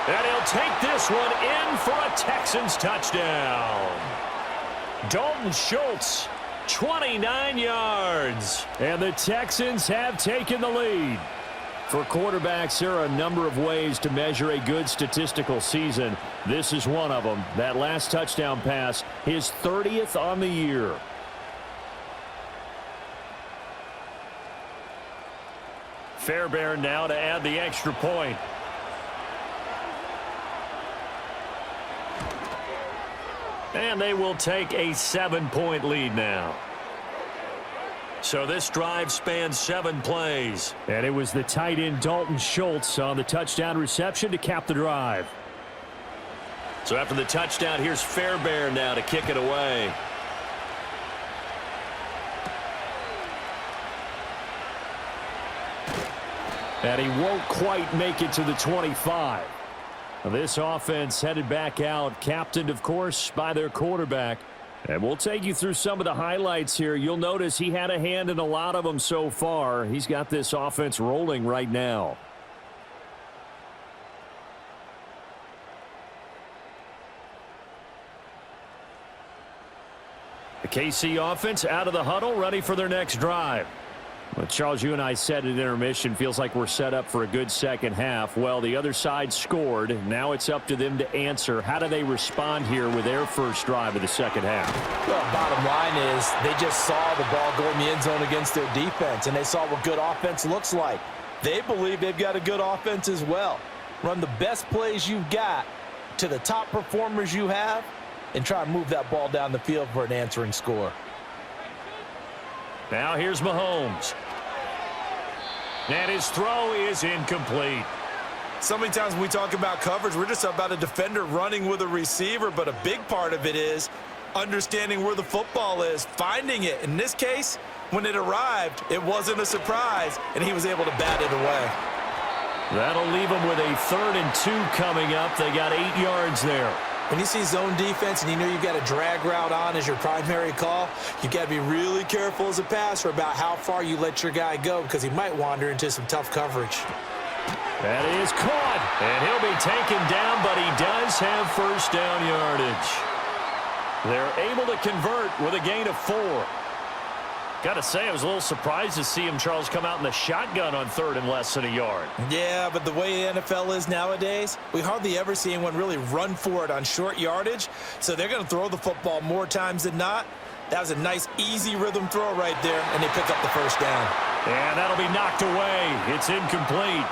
[SPEAKER 5] And he'll take this one in for a Texans touchdown. Dalton Schultz, 29 yards. And the Texans have taken the lead. For quarterbacks, there are a number of ways to measure a good statistical season. This is one of them. That last touchdown pass, his 30th on the year. Fairbairn now to add the extra point. And they will take a 7-point lead now. So this drive spans 7 plays. And it was the tight end Dalton Schultz on the touchdown reception to cap the drive. So after the touchdown, here's Fairbairn now to kick it away. And he won't quite make it to the 25. This offense headed back out, captained, of course, by their quarterback. And we'll take you through some of the highlights here. You'll notice he had a hand in a lot of them so far. He's got this offense rolling right now. The KC offense out of the huddle, ready for their next drive. Well, Charles, you and I said at intermission, feels like we're set up for a good second half. Well, the other side scored. Now it's up to them to answer. How do they respond here with their first drive of the second half?
[SPEAKER 3] Well, bottom line is they just saw the ball go in the end zone against their defense, and they saw what good offense looks like. They believe they've got a good offense as well. Run the best plays you've got to the top performers you have and try and move that ball down the field for an answering score.
[SPEAKER 5] Now here's Mahomes. And his throw is incomplete.
[SPEAKER 3] So many times when we talk about coverage, we're just about a defender running with a receiver, but a big part of it is understanding where the football is, finding it. In this case, when it arrived, it wasn't a surprise, and he was able to bat it away.
[SPEAKER 5] That'll leave them with a 3rd and 2 coming up. They got 8 yards there.
[SPEAKER 3] When you see zone defense and you know you've got a drag route on as your primary call, you've got to be really careful as a passer about how far you let your guy go because he might wander into some tough coverage.
[SPEAKER 5] That is caught, and he'll be taken down, but he does have first down yardage. They're able to convert with a gain of 4. Got to say, I was a little surprised to see him, Charles, come out in the shotgun on 3rd and less than a yard.
[SPEAKER 3] Yeah, but the way the NFL is nowadays, we hardly ever see anyone really run for it on short yardage, so they're going to throw the football more times than not. That was a nice, easy rhythm throw right there, and they pick up the first down.
[SPEAKER 5] And that'll be knocked away. It's incomplete.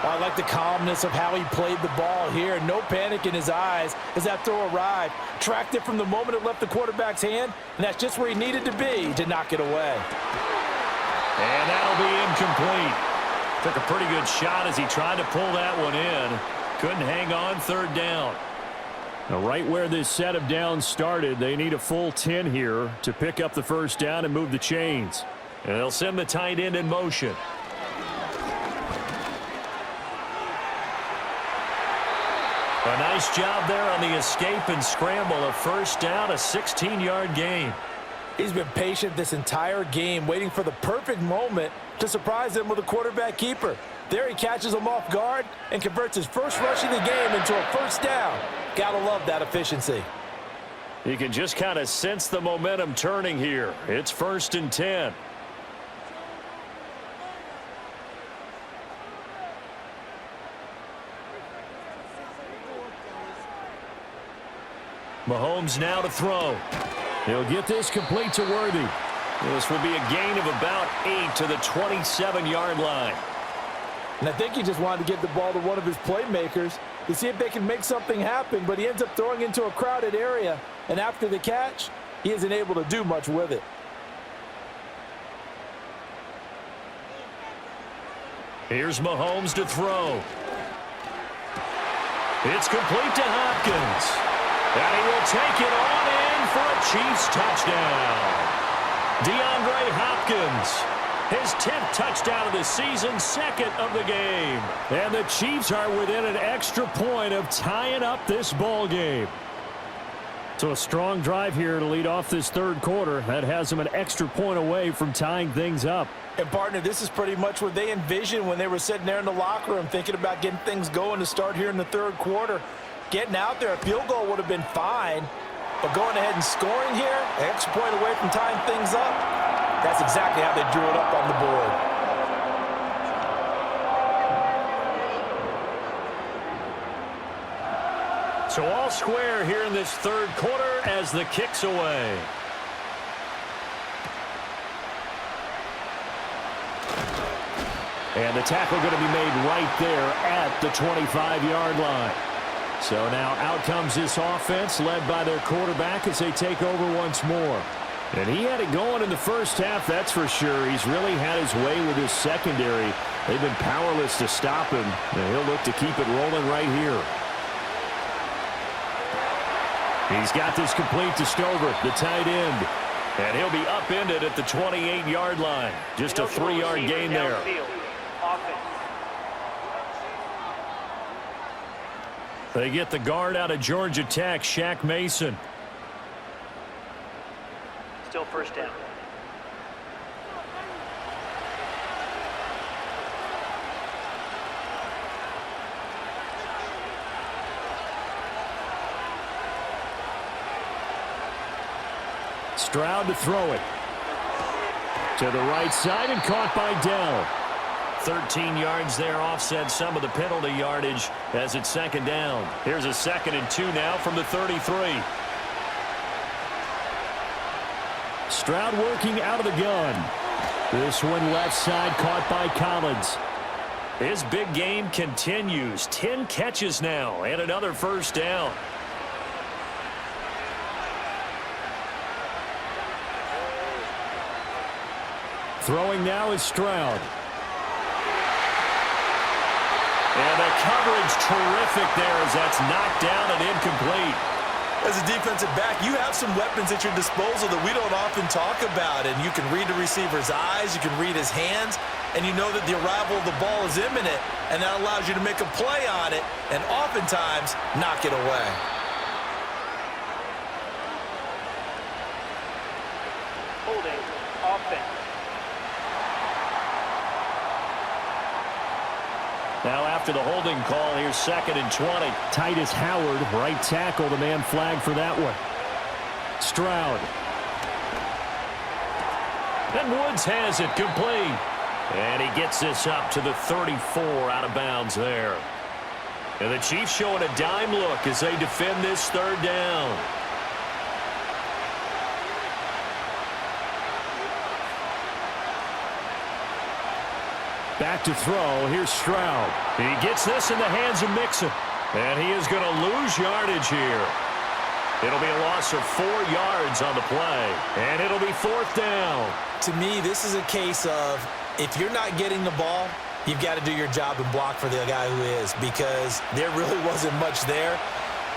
[SPEAKER 3] I like the calmness of how he played the ball here. No panic in his eyes as that throw arrived. Tracked it from the moment it left the quarterback's hand, and that's just where he needed to be to knock it away.
[SPEAKER 5] And that'll be incomplete. Took a pretty good shot as he tried to pull that one in. Couldn't hang on 3rd down. Now, right where this set of downs started, they need a full 10 here to pick up the first down and move the chains. And they'll send the tight end in motion. A nice job there on the escape and scramble. A first down, a 16-yard gain.
[SPEAKER 3] He's been patient this entire game, waiting for the perfect moment to surprise them with a quarterback keeper. There he catches him off guard and converts his first rush of the game into a first down. Gotta love that efficiency.
[SPEAKER 5] You can just kind of sense the momentum turning here. It's 1st and 10. Mahomes now to throw. He'll get this complete to Worthy. This will be a gain of about 8 to the 27-yard line.
[SPEAKER 3] And I think he just wanted to give the ball to one of his playmakers to see if they can make something happen, but he ends up throwing into a crowded area, and after the catch, he isn't able to do much with it.
[SPEAKER 2] Here's Mahomes to throw. It's complete to Hopkins. And he will take it on in for a Chiefs touchdown. DeAndre Hopkins, his 10th touchdown of the season, second of the game. And the Chiefs are within an extra point of tying up this ball game.
[SPEAKER 5] So a strong drive here to lead off this third quarter. That has them an extra point away from tying things up.
[SPEAKER 3] And, partner, this is pretty much what they envisioned when they were sitting there in the locker room thinking about getting things going to start here in the third quarter. Getting out there, a field goal would have been fine, but going ahead and scoring here, an extra point away from tying things up, that's exactly how they drew it up on the board.
[SPEAKER 2] So all square here in this third quarter as the kick's away. And the tackle going to be made right there at the 25-yard line. So now out comes this offense led by their quarterback as they take over once more. And he had it going in the first half, that's for sure. He's really had his way with his secondary. They've been powerless to stop him. And he'll look to keep it rolling right here. He's got this complete to Stover, the tight end. And he'll be upended at the 28-yard line. Just a 3-yard gain there. They get the guard out of Georgia Tech, Shaq Mason.
[SPEAKER 4] Still first down.
[SPEAKER 5] Stroud to throw it. To the right side and caught by Dell.
[SPEAKER 2] 13 yards there, offset some of the penalty yardage as it's second down. Here's a 2nd and 2 now from the 33.
[SPEAKER 5] Stroud working out of the gun. This one left side caught by Collins.
[SPEAKER 2] His big game continues. 10 catches now and another first down.
[SPEAKER 5] Throwing now is Stroud.
[SPEAKER 2] And the coverage terrific there as that's knocked down and incomplete.
[SPEAKER 3] As a defensive back, you have some weapons at your disposal that we don't often talk about. And you can read the receiver's eyes, you can read his hands, and you know that the arrival of the ball is imminent, and that allows you to make a play on it and oftentimes knock it away.
[SPEAKER 4] Holding offense.
[SPEAKER 2] Now after the holding call, here's 2nd and 20.
[SPEAKER 5] Titus Howard, right tackle, the man flagged for that one. Stroud.
[SPEAKER 2] And Woods has it complete. And he gets this up to the 34 out of bounds there. And the Chiefs showing a dime look as they defend this third down.
[SPEAKER 5] Back to throw. Here's Stroud.
[SPEAKER 2] He gets this in the hands of Mixon. And he is going to lose yardage here. It'll be a loss of 4 yards on the play. And it'll be 4th down.
[SPEAKER 3] To me, this is a case of if you're not getting the ball, you've got to do your job and block for the guy who is, because there really wasn't much there.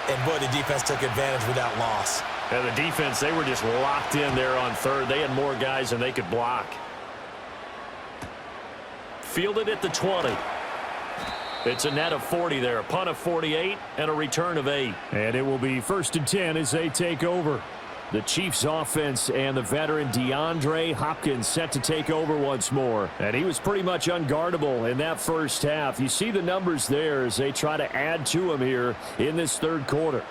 [SPEAKER 3] And, boy, the defense took advantage with that loss.
[SPEAKER 2] And the defense, they were just locked in there on third. They had more guys than they could block. Fielded at the 20. It's a net of 40 there. A punt of 48 and a return of 8.
[SPEAKER 5] And it will be 1st and 10 as they take over. The Chiefs offense and the veteran DeAndre Hopkins set to take over once more. And he was pretty much unguardable in that first half. You see the numbers there as they try to add to him here in this third quarter.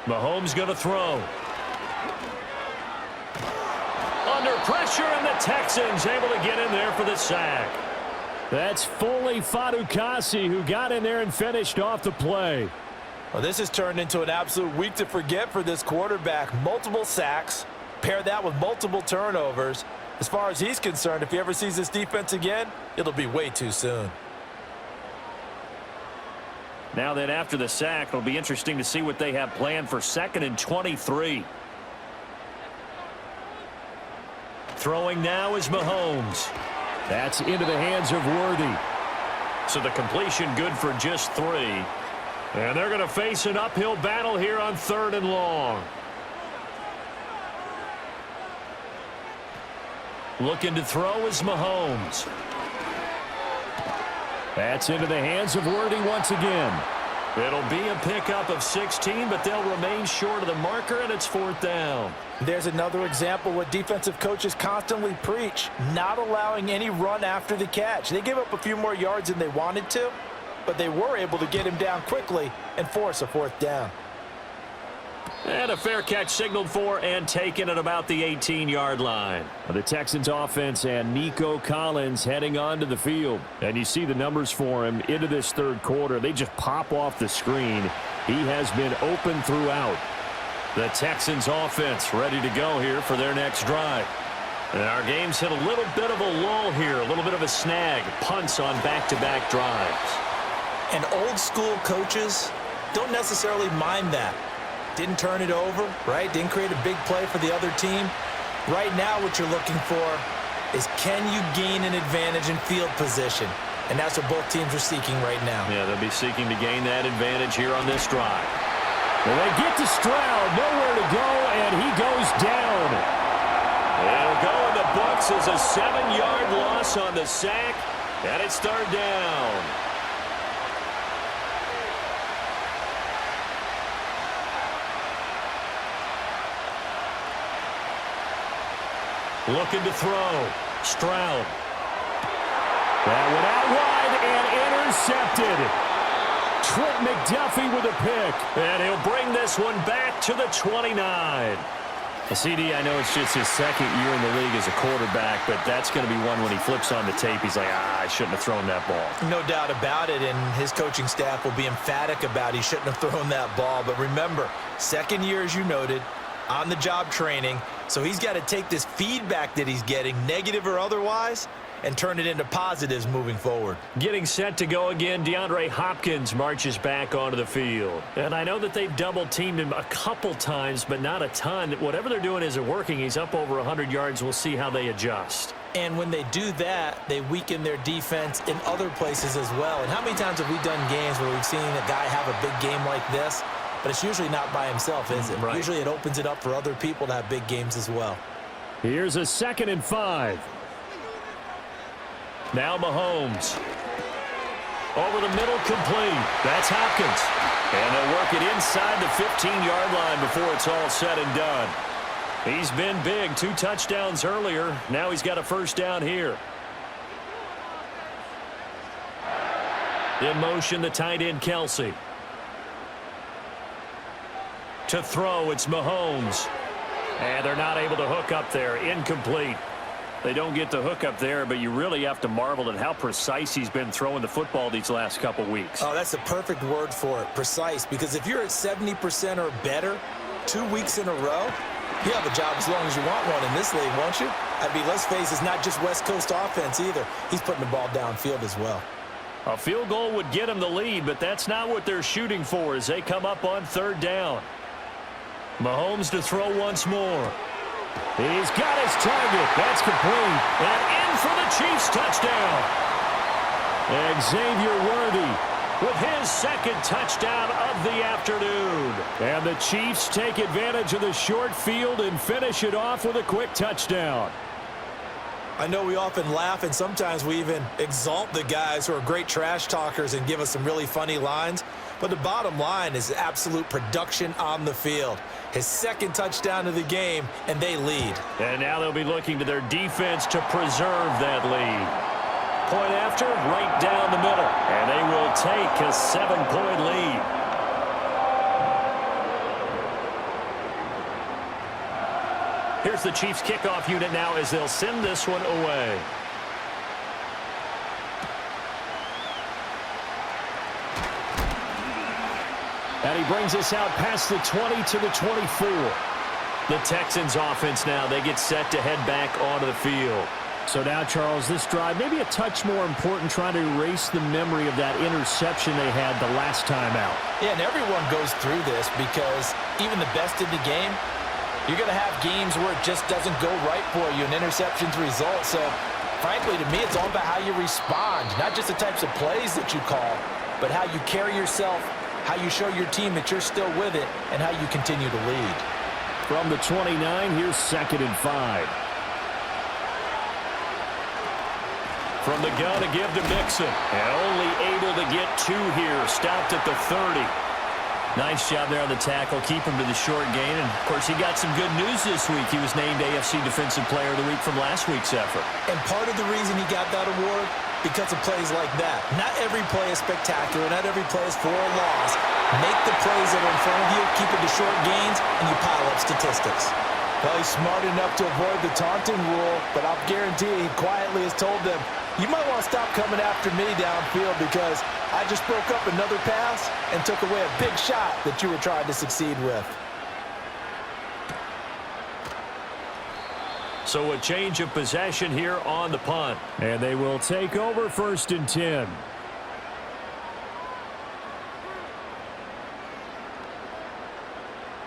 [SPEAKER 2] Mahomes going to throw. Under pressure, and the Texans able to get in there for the sack.
[SPEAKER 5] That's Foley Fadukasi who got in there and finished off the play.
[SPEAKER 3] Well, this has turned into an absolute week to forget for this quarterback. Multiple sacks, pair that with multiple turnovers, As far as he's concerned, if he ever sees this defense again, it'll be way too soon.
[SPEAKER 5] Now then, after the sack, it'll be interesting to see what they have planned for 2nd and 23. Throwing now is Mahomes. That's into the hands of Worthy. So the completion good for just 3. And they're going to face an uphill battle here on 3rd and long. Looking to throw is Mahomes. That's into the hands of Worthy once again. It'll be a pickup of 16, but they'll remain short of the marker, and it's 4th down.
[SPEAKER 3] There's another example what defensive coaches constantly preach, not allowing any run after the catch. They gave up a few more yards than they wanted to, but they were able to get him down quickly and force a 4th down.
[SPEAKER 5] And a fair catch signaled for and taken at about the 18-yard line. The Texans offense and Nico Collins heading onto the field. And you see the numbers for him into this 3rd quarter. They just pop off the screen. He has been open throughout. The Texans offense ready to go here for their next drive. And our game's hit a little bit of a lull here, a little bit of a snag. Punts on back-to-back drives.
[SPEAKER 3] And old school coaches don't necessarily mind that. Didn't turn it over, right? Didn't create a big play for the other team. Right now what you're looking for is, can you gain an advantage in field position? And that's what both teams are seeking right now.
[SPEAKER 5] Yeah, they'll be seeking to gain that advantage here on this drive. Well, they get to Stroud, nowhere to go, and he goes down. It'll go in the books as a 7-yard loss on the sack, and it's 3rd down. Looking to throw. Stroud. That went out wide and intercepted. Trent McDuffie with a pick. And he'll bring this one back to the 29. CD, I know it's just his 2nd year in the league as a quarterback, but that's going to be one when he flips on the tape. He's like, I shouldn't have thrown that ball.
[SPEAKER 3] No doubt about it, and his coaching staff will be emphatic about he shouldn't have thrown that ball. But remember, 2nd year, as you noted, on-the-job training. So he's got to take this feedback that he's getting, negative or otherwise, and turn it into positives moving forward.
[SPEAKER 5] Getting set to go again, DeAndre Hopkins marches back onto the field. And I know that they've double-teamed him a couple times, but not a ton. Whatever they're doing isn't working. He's up over 100 yards. We'll see how they adjust.
[SPEAKER 3] And when they do that, they weaken their defense in other places as well. And how many times have we done games where we've seen a guy have a big game like this? But it's usually not by himself, is it?
[SPEAKER 5] Right.
[SPEAKER 3] Usually it opens it up for other people to have big games as well.
[SPEAKER 5] Here's a 2nd and 5. Now Mahomes. Over the middle, complete. That's Hopkins. And they'll work it inside the 15-yard line before it's all said and done. He's been big. 2 touchdowns earlier. Now he's got a 1st down here. In motion, the tight end, Kelsey. To throw, it's Mahomes. And they're not able to hook up there. Incomplete. They don't get the hook up there, but you really have to marvel at how precise he's been throwing the football these last couple weeks.
[SPEAKER 3] Oh, that's the perfect word for it, precise. Because if you're at 70% or better 2 weeks in a row, you have a job as long as you want one in this league, won't you? I mean, let's face it, it's not just West Coast offense either. He's putting the ball downfield as well.
[SPEAKER 5] A field goal would get him the lead, but that's not what they're shooting for as they come up on 3rd down. Mahomes to throw once more. He's got his target. That's complete. And in for the Chiefs touchdown. Xavier Worthy with his 2nd touchdown of the afternoon. And the Chiefs take advantage of the short field and finish it off with a quick touchdown.
[SPEAKER 3] I know we often laugh, and sometimes we even exalt the guys who are great trash talkers and give us some really funny lines. But the bottom line is absolute production on the field. His 2nd touchdown of the game, and they lead.
[SPEAKER 5] And now they'll be looking to their defense to preserve that lead. Point after, right down the middle. And they will take a 7-point lead. Here's the Chiefs kickoff unit now as they'll send this one away. And he brings us out past the 20 to the 24.
[SPEAKER 2] The Texans offense now, they get set to head back onto the field.
[SPEAKER 5] So now, Charles, this drive maybe a touch more important, trying to erase the memory of that interception they had the last time out.
[SPEAKER 3] Yeah, and everyone goes through this because even the best in the game, you're going to have games where it just doesn't go right for you, and interceptions result. So, frankly, to me, it's all about how you respond, not just the types of plays that you call, but how you carry yourself, how you show your team that you're still with it, and how you continue to lead.
[SPEAKER 5] From the 29, here's 2nd and 5.
[SPEAKER 2] From the gun to give to Mixon. And only able to get 2 here. Stopped at the 30. Nice job there on the tackle. Keep him to the short gain. And, of course, he got some good news this week. He was named AFC Defensive Player of the Week from last week's effort.
[SPEAKER 3] And part of the reason he got that award, because of plays like that. Not every play is spectacular. Not every play is for a loss. Make the plays that are in front of you, keep it to short gains, and you pile up statistics. Well, he's smart enough to avoid the taunting rule, but I'll guarantee he quietly has told them, you might want to stop coming after me downfield because I just broke up another pass and took away a big shot that you were trying to succeed with.
[SPEAKER 2] So a change of possession here on the punt.
[SPEAKER 5] And they will take over 1st and 10.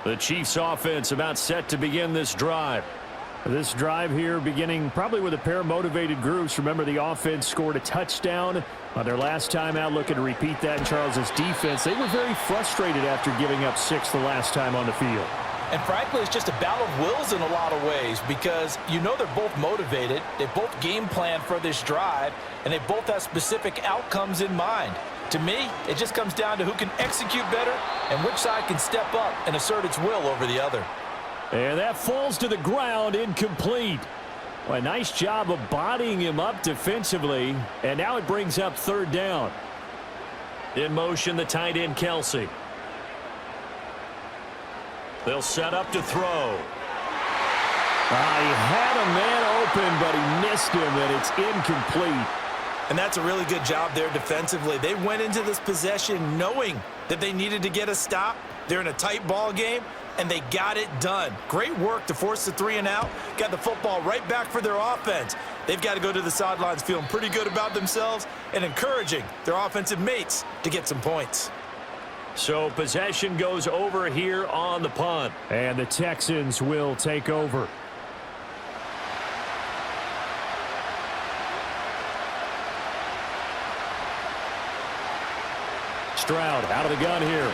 [SPEAKER 2] The Chiefs offense about set to begin this drive.
[SPEAKER 5] This drive here beginning probably with a pair of motivated groups. Remember, the offense scored a touchdown on their last time out. Looking to repeat that in Charles's defense. They were very frustrated after giving up 6 the last time on the field.
[SPEAKER 3] And frankly, it's just a battle of wills in a lot of ways because you know they're both motivated. They both game plan for this drive, and they both have specific outcomes in mind. To me, it just comes down to who can execute better and which side can step up and assert its will over the other.
[SPEAKER 5] And that falls to the ground, incomplete. Well, a nice job of bodying him up defensively, and now it brings up 3rd down.
[SPEAKER 2] In motion, the tight end, Kelsey. They'll set up to throw.
[SPEAKER 5] He had a man open, but he missed him, and it's incomplete.
[SPEAKER 3] And that's a really good job there defensively. They went into this possession knowing that they needed to get a stop. They're in a tight ball game, and they got it done. Great work to force the 3 and out. Got the football right back for their offense. They've got to go to the sidelines feeling pretty good about themselves and encouraging their offensive mates to get some points.
[SPEAKER 2] So possession goes over here on the punt.
[SPEAKER 5] And the Texans will take over. Stroud out of the gun here.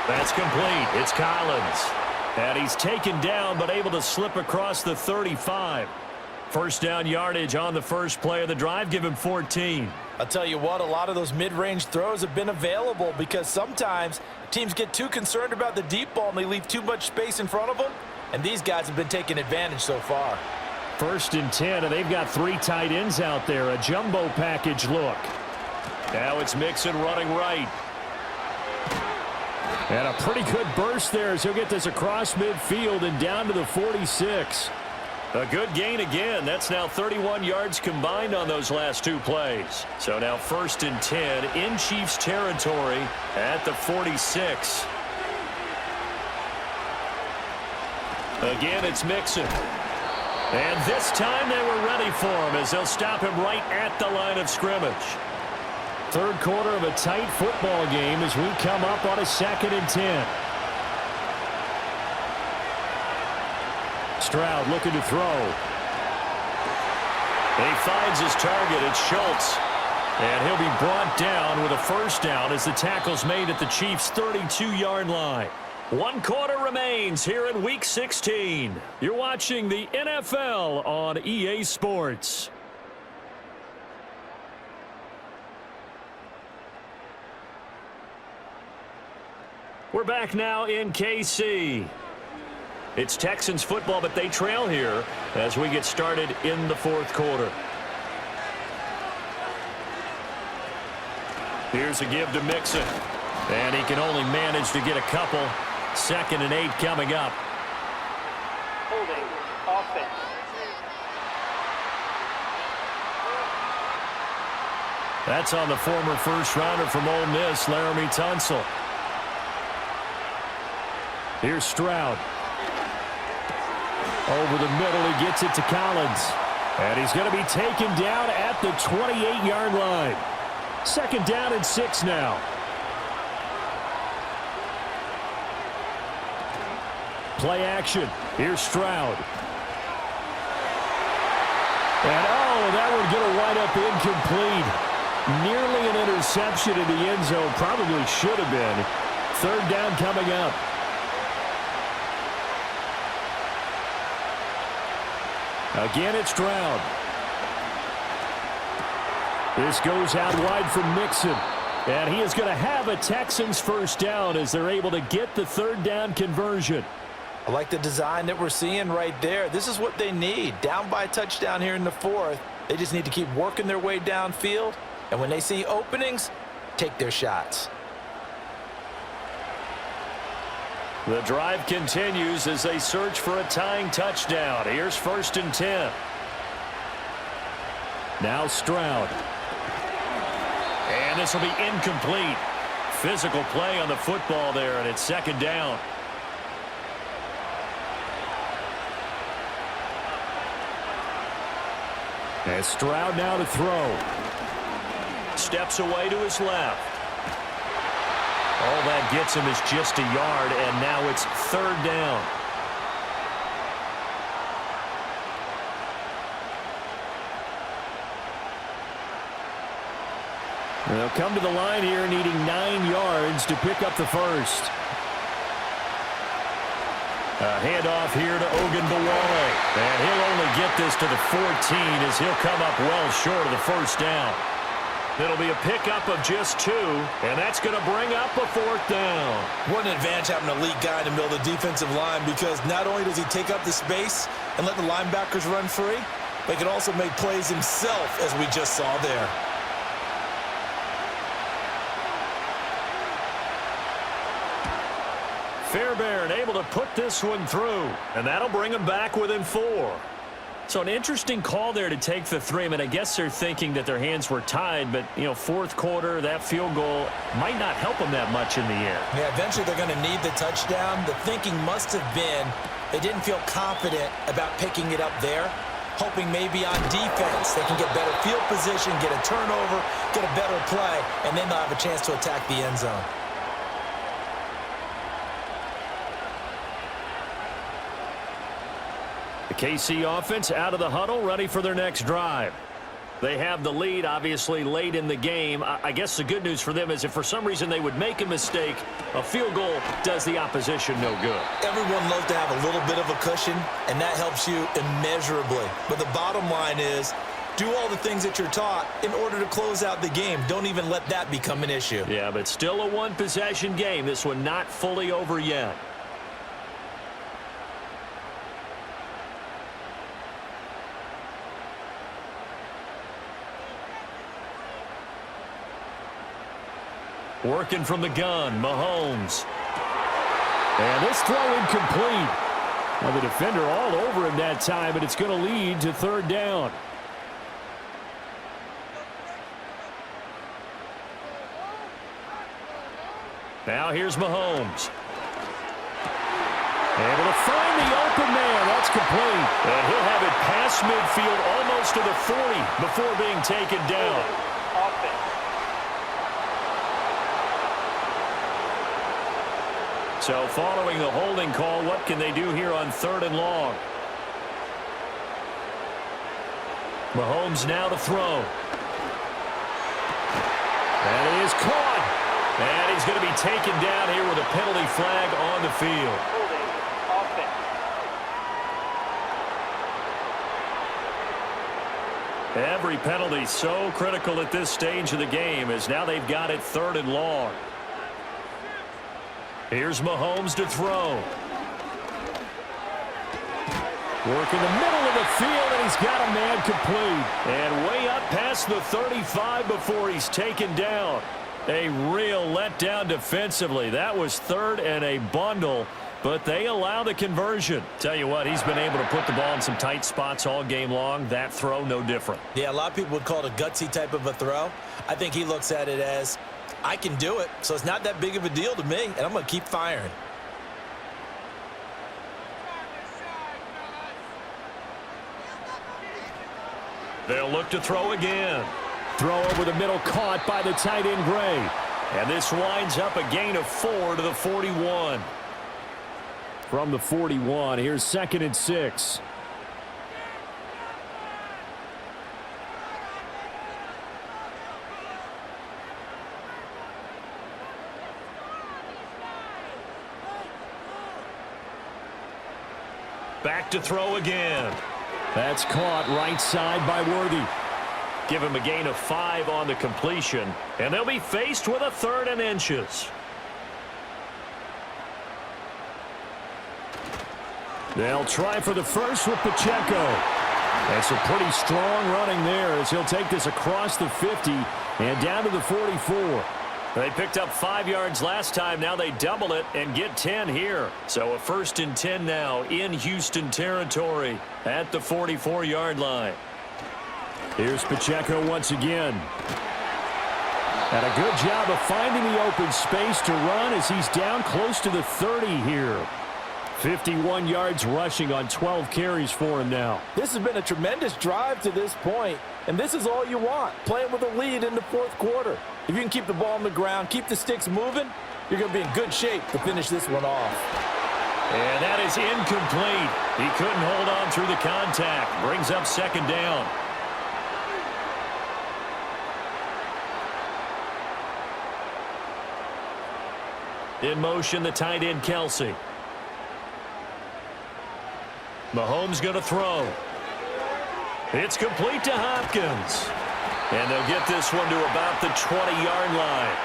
[SPEAKER 2] That's complete. It's Collins.
[SPEAKER 5] And he's taken down, but able to slip across the 35.
[SPEAKER 2] 1st down yardage on the first play of the drive. Give him 14.
[SPEAKER 3] I'll tell you what, a lot of those mid-range throws have been available because sometimes teams get too concerned about the deep ball and they leave too much space in front of them, and these guys have been taking advantage so far.
[SPEAKER 5] 1st and 10, and they've got 3 tight ends out there. A jumbo package look.
[SPEAKER 2] Now it's Mixon running right.
[SPEAKER 5] And a pretty good burst there as he'll get this across midfield and down to the 46.
[SPEAKER 2] A good gain again. That's now 31 yards combined on those last 2 plays. So now 1st and 10 in Chiefs territory at the 46. Again, it's Mixon. And this time they were ready for him as they'll stop him right at the line of scrimmage.
[SPEAKER 5] 3rd quarter of a tight football game as we come up on a 2nd and 10. Stroud looking to throw.
[SPEAKER 2] He finds his target. It's Schultz.
[SPEAKER 5] And he'll be brought down with a 1st down as the tackle's made at the Chiefs' 32-yard line.
[SPEAKER 2] 1 quarter remains here in Week 16.
[SPEAKER 5] You're watching the NFL on EA Sports.
[SPEAKER 2] We're back now in KC. It's Texans football, but they trail here as we get started in the 4th quarter.
[SPEAKER 5] Here's a give to Mixon. And he can only manage to get a couple. 2nd and 8 coming up.
[SPEAKER 4] Holding offense.
[SPEAKER 5] That's on the former 1st rounder from Ole Miss, Laramie Tunsil. Here's Stroud. Over the middle, he gets it to Collins. And he's going to be taken down at the 28-yard line. 2nd down and 6 now. Play action. Here's Stroud. And that one going to wind up incomplete. Nearly an interception in the end zone. Probably should have been. 3rd down coming up. Again, it's Stroud. This goes out wide from Mixon. And he is going to have a Texans 1st down as they're able to get the 3rd down conversion.
[SPEAKER 3] I like the design that we're seeing right there. This is what they need. Down by a touchdown here in the 4th. They just need to keep working their way downfield. And when they see openings, take their shots.
[SPEAKER 5] The drive continues as they search for a tying touchdown. Here's 1st and 10. Now Stroud. And this will be incomplete. Physical play on the football there, and it's 2nd down. And Stroud now to throw. Steps away to his left. All that gets him is just a yard, and now it's 3rd down. They'll come to the line here needing 9 yards to pick up the 1st. A handoff here to Ogunbowale. And he'll only get this to the 14 as he'll come up well short of the 1st down. It'll be a pickup of just 2, and that's going to bring up a 4th down.
[SPEAKER 3] What an advantage having an elite guy in the middle of the defensive line, because not only does he take up the space and let the linebackers run free, but he can also make plays himself, as we just saw there.
[SPEAKER 5] Fairbairn able to put this one through, and that'll bring him back within 4. So an interesting call there to take the 3. I mean, I guess they're thinking that their hands were tied, but, 4th quarter, that field goal might not help them that much in the air.
[SPEAKER 3] Yeah, eventually they're going to need the touchdown. The thinking must have been they didn't feel confident about picking it up there, hoping maybe on defense they can get better field position, get a turnover, get a better play, and then they'll have a chance to attack the end zone.
[SPEAKER 5] The KC offense out of the huddle, ready for their next drive. They have the lead, obviously, late in the game. I guess the good news for them is if for some reason they would make a mistake, a field goal does the opposition no good.
[SPEAKER 3] Everyone loves to have a little bit of a cushion, and that helps you immeasurably. But the bottom line is, do all the things that you're taught in order to close out the game. Don't even let that become an issue.
[SPEAKER 5] Yeah, but still a one-possession game. This one not fully over yet. Working from the gun, Mahomes. And this throw incomplete. Well, the defender all over him that time, but it's going to lead to 3rd down. Now here's Mahomes. Able to find the open man. That's complete. And he'll have it past midfield almost to the 40 before being taken down.
[SPEAKER 4] Offense.
[SPEAKER 5] So following the holding call, what can they do here on 3rd and long? Mahomes now to throw. And it is caught. And he's going to be taken down here with a penalty flag on the field.
[SPEAKER 4] Holding. Offense.
[SPEAKER 5] Every penalty so critical at this stage of the game as now they've got it 3rd and long. Here's Mahomes to throw. Working the middle of the field, and he's got a man complete. And way up past the 35 before he's taken down. A real letdown defensively. That was 3rd and a bundle, but they allow the conversion. Tell you what, he's been able to put the ball in some tight spots all game long. That throw, no different.
[SPEAKER 3] Yeah, a lot of people would call it a gutsy type of a throw. I think he looks at it as, I can do it, so it's not that big of a deal to me, and I'm going to keep firing.
[SPEAKER 2] They'll look to throw again.
[SPEAKER 5] Throw over the middle, caught by the tight end, Gray.
[SPEAKER 2] And this winds up a gain of 4 to the 41.
[SPEAKER 5] From the 41, here's 2nd and 6.
[SPEAKER 2] Back to throw again.
[SPEAKER 5] That's caught right side by Worthy.
[SPEAKER 2] Give him a gain of 5 on the completion, and they'll be faced with a 3rd and inches.
[SPEAKER 5] They'll try for the first with Pacheco. That's a pretty strong running there as he'll take this across the 50 and down to the 44.
[SPEAKER 2] They picked up 5 yards last time. Now they double it and get 10 here. So a 1st and 10 now in Houston territory at the 44-yard line.
[SPEAKER 5] Here's Pacheco once again. And a good job of finding the open space to run as he's down close to the 30 here. 51 yards rushing on 12 carries for him now.
[SPEAKER 3] This has been a tremendous drive to this point, and this is all you want, playing with a lead in the 4th quarter. If you can keep the ball on the ground, keep the sticks moving, you're going to be in good shape to finish this one off.
[SPEAKER 2] And that is incomplete. He couldn't hold on through the contact. Brings up 2nd down. In motion, the tight end, Kelsey. Mahomes going to throw. It's complete to Hopkins. And they'll get this one to about the 20-yard line.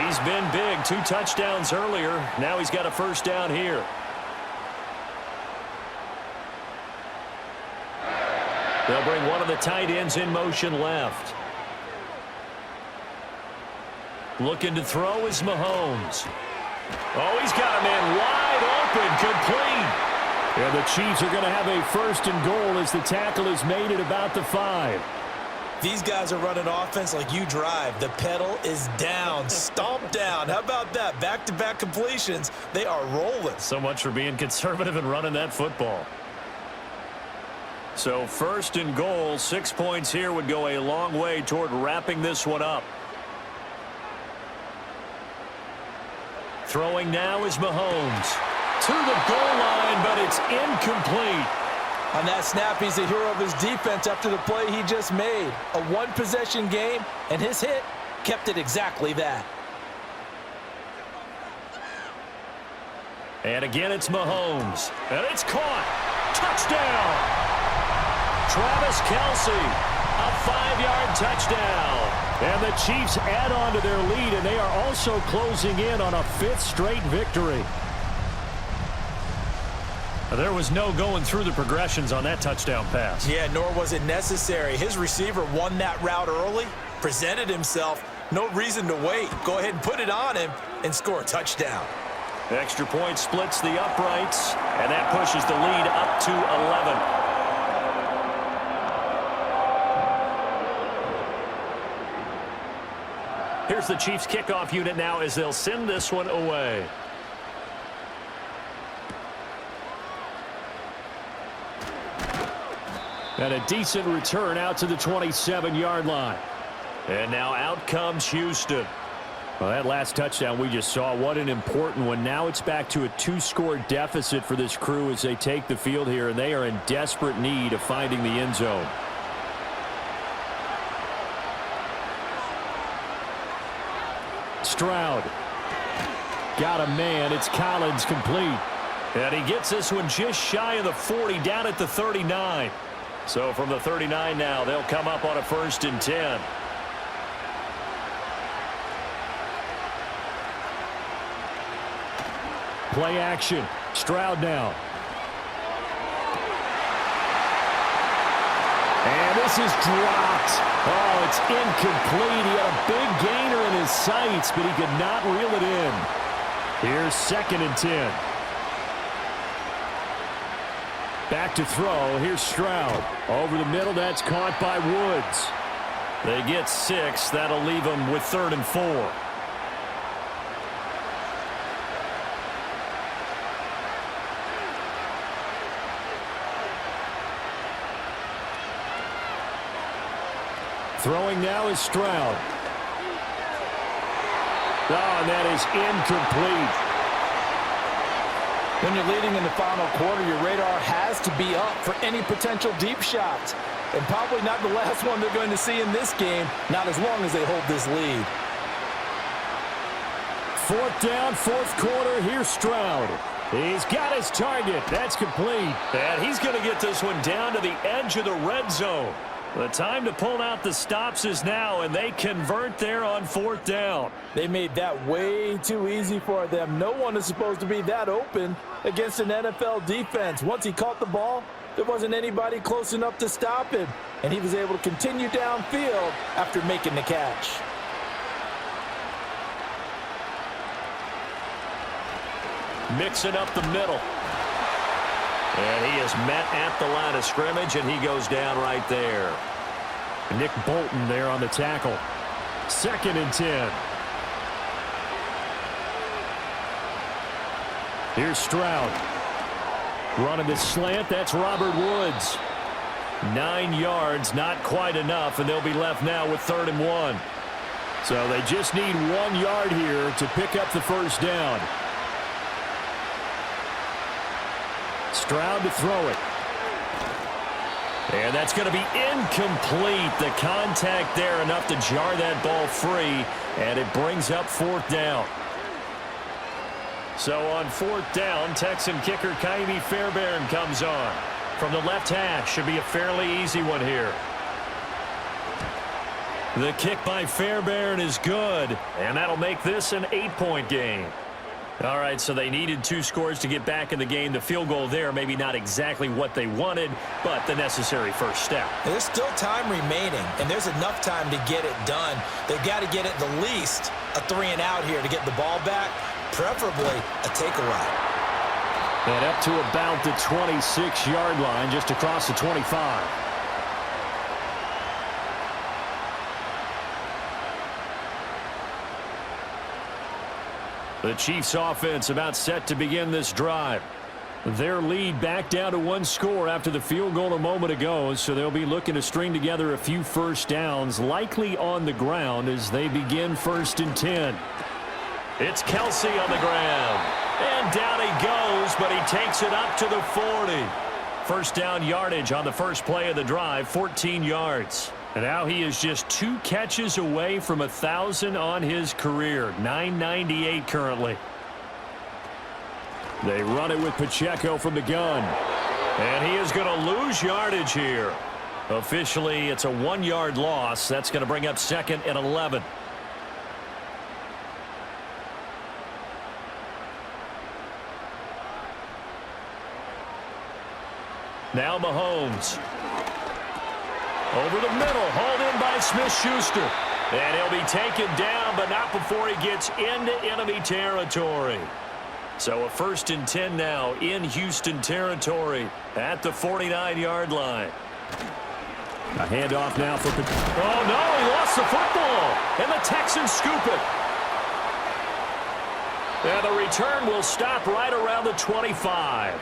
[SPEAKER 2] He's been big. 2 touchdowns earlier. Now he's got a 1st down here. They'll bring one of the tight ends in motion left. Looking to throw is Mahomes. Oh, he's got a man wide open, complete.
[SPEAKER 5] And the Chiefs are going to have a 1st and goal as the tackle is made at about the 5.
[SPEAKER 3] These guys are running offense like you drive. The pedal is down, stomp down. How about that? Back-to-back completions. They are rolling.
[SPEAKER 2] So much for being conservative and running that football. So 1st and goal, 6 points here would go a long way toward wrapping this one up. Throwing now is Mahomes. To the goal line, but it's incomplete.
[SPEAKER 3] On that snap, he's the hero of his defense after the play he just made. A 1-possession game, and his hit kept it exactly that.
[SPEAKER 2] And again, it's Mahomes. And it's caught. Touchdown. Travis Kelce, a 5-yard touchdown.
[SPEAKER 5] And the Chiefs add on to their lead, and they are also closing in on a 5th straight victory.
[SPEAKER 2] There was no going through the progressions on that touchdown pass.
[SPEAKER 3] Yeah, nor was it necessary. His receiver won that route early, presented himself. No reason to wait. Go ahead and put it on him and score a touchdown.
[SPEAKER 2] Extra point splits the uprights, and that pushes the lead up to 11. Here's the Chiefs kickoff unit now as they'll send this one away.
[SPEAKER 5] And a decent return out to the 27-yard line.
[SPEAKER 2] And now out comes Houston.
[SPEAKER 5] Well, that last touchdown we just saw, what an important one. Now it's back to a 2-score deficit for this crew as they take the field here, and they are in desperate need of finding the end zone. Stroud. Got a man. It's Collins, complete.
[SPEAKER 2] And he gets this one just shy of the 40, down at the 39. So from the 39 now, they'll come up on a 1st and 10.
[SPEAKER 5] Play action. Stroud now. And this is dropped. Oh, it's incomplete. He had a big gainer in his sights, but he could not reel it in. Here's 2nd and 10. Back to throw. Here's Stroud. Over the middle, that's caught by Woods.
[SPEAKER 2] They get 6. That'll leave them with 3rd and 4.
[SPEAKER 5] Throwing now is Stroud. Oh, and that is incomplete.
[SPEAKER 3] When you're leading in the final quarter, your radar has to be up for any potential deep shots. And probably not the last one they're going to see in this game, not as long as they hold this lead.
[SPEAKER 5] Fourth down, fourth quarter. Here's Stroud. He's got his target. That's complete.
[SPEAKER 2] And he's going to get this one down to the edge of the red zone. The time to pull out the stops is now, and they convert there on fourth down.
[SPEAKER 3] They made that way too easy for them. No one is supposed to be that open against an NFL defense. Once he caught the ball, there wasn't anybody close enough to stop him, and he was able to continue downfield after making the catch.
[SPEAKER 2] Mixing up the middle. And he is met at the line of scrimmage, and he goes down right there.
[SPEAKER 5] Nick Bolton there on the tackle. 2nd and 10. Here's Stroud. Running the slant, that's Robert Woods. 9 yards, not quite enough, and they'll be left now with 3rd and 1. So they just need 1 yard here to pick up the first down. Stroud to throw it. And that's going to be incomplete. The contact there enough to jar that ball free, and it brings up 4th down. So on 4th down, Texan kicker Kaimi Fairbairn comes on. From the left hash, should be a fairly easy one here. The kick by Fairbairn is good, and that'll make this an 8-point game. All right, so they needed 2 scores to get back in the game. The field goal there, maybe not exactly what they wanted, but the necessary first step.
[SPEAKER 3] There's still time remaining, and there's enough time to get it done. They've got to get at the least a 3-and-out here to get the ball back, preferably a takeaway.
[SPEAKER 5] And up to about the 26-yard line, just across the 25. The Chiefs offense about set to begin this drive. Their lead back down to 1 score after the field goal a moment ago, so they'll be looking to string together a few first downs, likely on the ground as they begin 1st and 10.
[SPEAKER 2] It's Kelsey on the ground. And down he goes, but he takes it up to the 40. First down yardage on the first play of the drive, 14 yards. And now he is just 2 catches away from 1,000 on his career. 998 currently. They run it with Pacheco from the gun. And he is going to lose yardage here. Officially, it's a 1-yard loss. That's going to bring up 2nd and 11. Now Mahomes. Over the middle, hauled in by Smith-Schuster. And he'll be taken down, but not before he gets into enemy territory. So a 1st and 10 now in Houston territory at the 49-yard line.
[SPEAKER 5] A handoff now for...
[SPEAKER 2] Oh, no, he lost the football. And the Texans scoop it. And the return will stop right around the 25.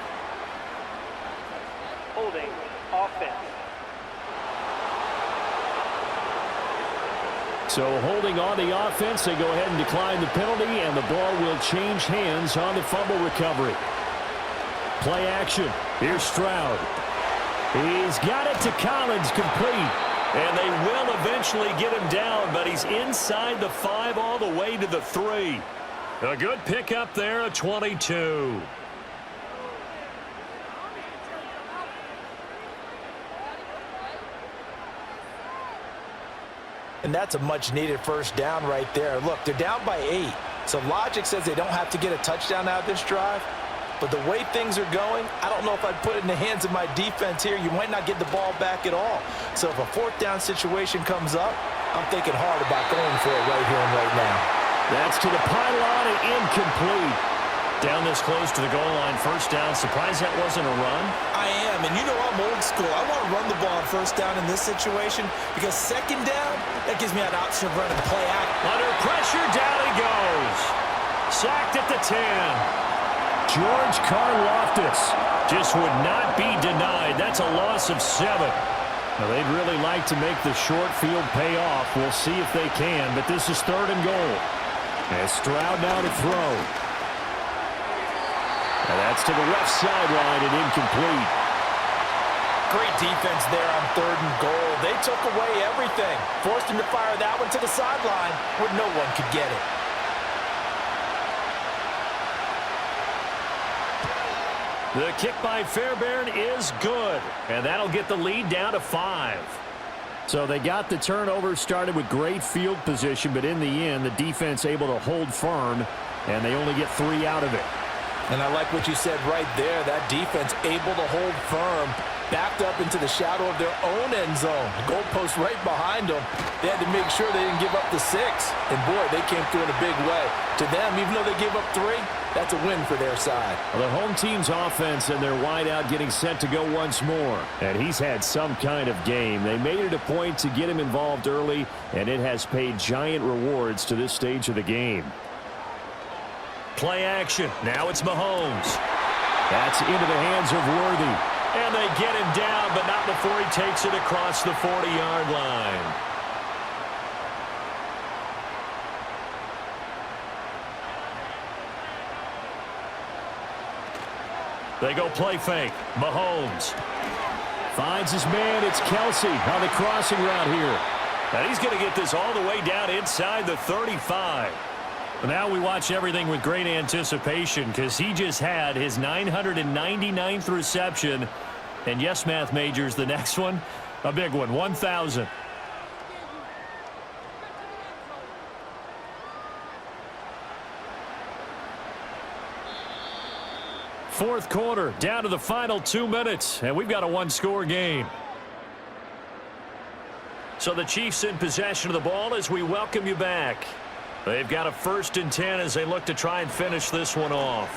[SPEAKER 4] Holding offense.
[SPEAKER 5] So holding on the offense, they go ahead and decline the penalty, and the ball will change hands on the fumble recovery. Play action. Here's Stroud. He's got it to Collins, complete.
[SPEAKER 2] And they will eventually get him down, but he's inside the 5 all the way to the 3. A good pickup there, a 22.
[SPEAKER 3] And that's a much-needed first down right there. Look, they're down by 8. So logic says they don't have to get a touchdown out of this drive. But the way things are going, I don't know if I'd put it in the hands of my defense here. You might not get the ball back at all. So if a 4th down situation comes up, I'm thinking hard about going for it right here and right now.
[SPEAKER 5] That's to the pylon and incomplete.
[SPEAKER 2] Down this close to the goal line, first down. Surprised that wasn't a run?
[SPEAKER 3] I am, and you know I'm old school. I want to run the ball on first down in this situation because 2nd down, that gives me an option of running play action.
[SPEAKER 2] Under pressure, down he goes. Sacked at the 10.
[SPEAKER 5] George Karlaftis
[SPEAKER 2] just would not be denied. That's a loss of 7.
[SPEAKER 5] Well, they'd really like to make the short field pay off. We'll see if they can, but this is 3rd and goal. And Stroud now to throw. And that's to the left sideline and incomplete.
[SPEAKER 3] Great defense there on 3rd and goal. They took away everything. Forced him to fire that one to the sideline where no one could get it.
[SPEAKER 5] The kick by Fairbairn is good, and that'll get the lead down to 5. So they got the turnover started with great field position, but in the end, the defense able to hold firm, and they only get 3 out of it.
[SPEAKER 3] And I like what you said right there. That defense able to hold firm, backed up into the shadow of their own end zone. The goalpost right behind them. They had to make sure they didn't give up the 6. And, boy, they came through in a big way. To them, even though they gave up 3, that's a win for their side.
[SPEAKER 5] Well, the home team's offense and their wideout getting set to go once more. And he's had some kind of game. They made it a point to get him involved early, and it has paid giant rewards to this stage of the game.
[SPEAKER 2] Play action. Now it's Mahomes.
[SPEAKER 5] That's into the hands of Worthy.
[SPEAKER 2] And they get him down, but not before he takes it across the 40-yard line. They go play fake. Mahomes
[SPEAKER 5] finds his man. It's Kelsey on the crossing route here.
[SPEAKER 2] And he's going to get this all the way down inside the 35.
[SPEAKER 5] Now we watch everything with great anticipation because he just had his 999th reception. And yes, math majors, the next one, a big one, 1,000. Fourth quarter, down to the final 2 minutes, and we've got a one-score game. So the Chiefs in possession of the ball as we welcome you back. They've got a 1st and 10 as they look to try and finish this one off.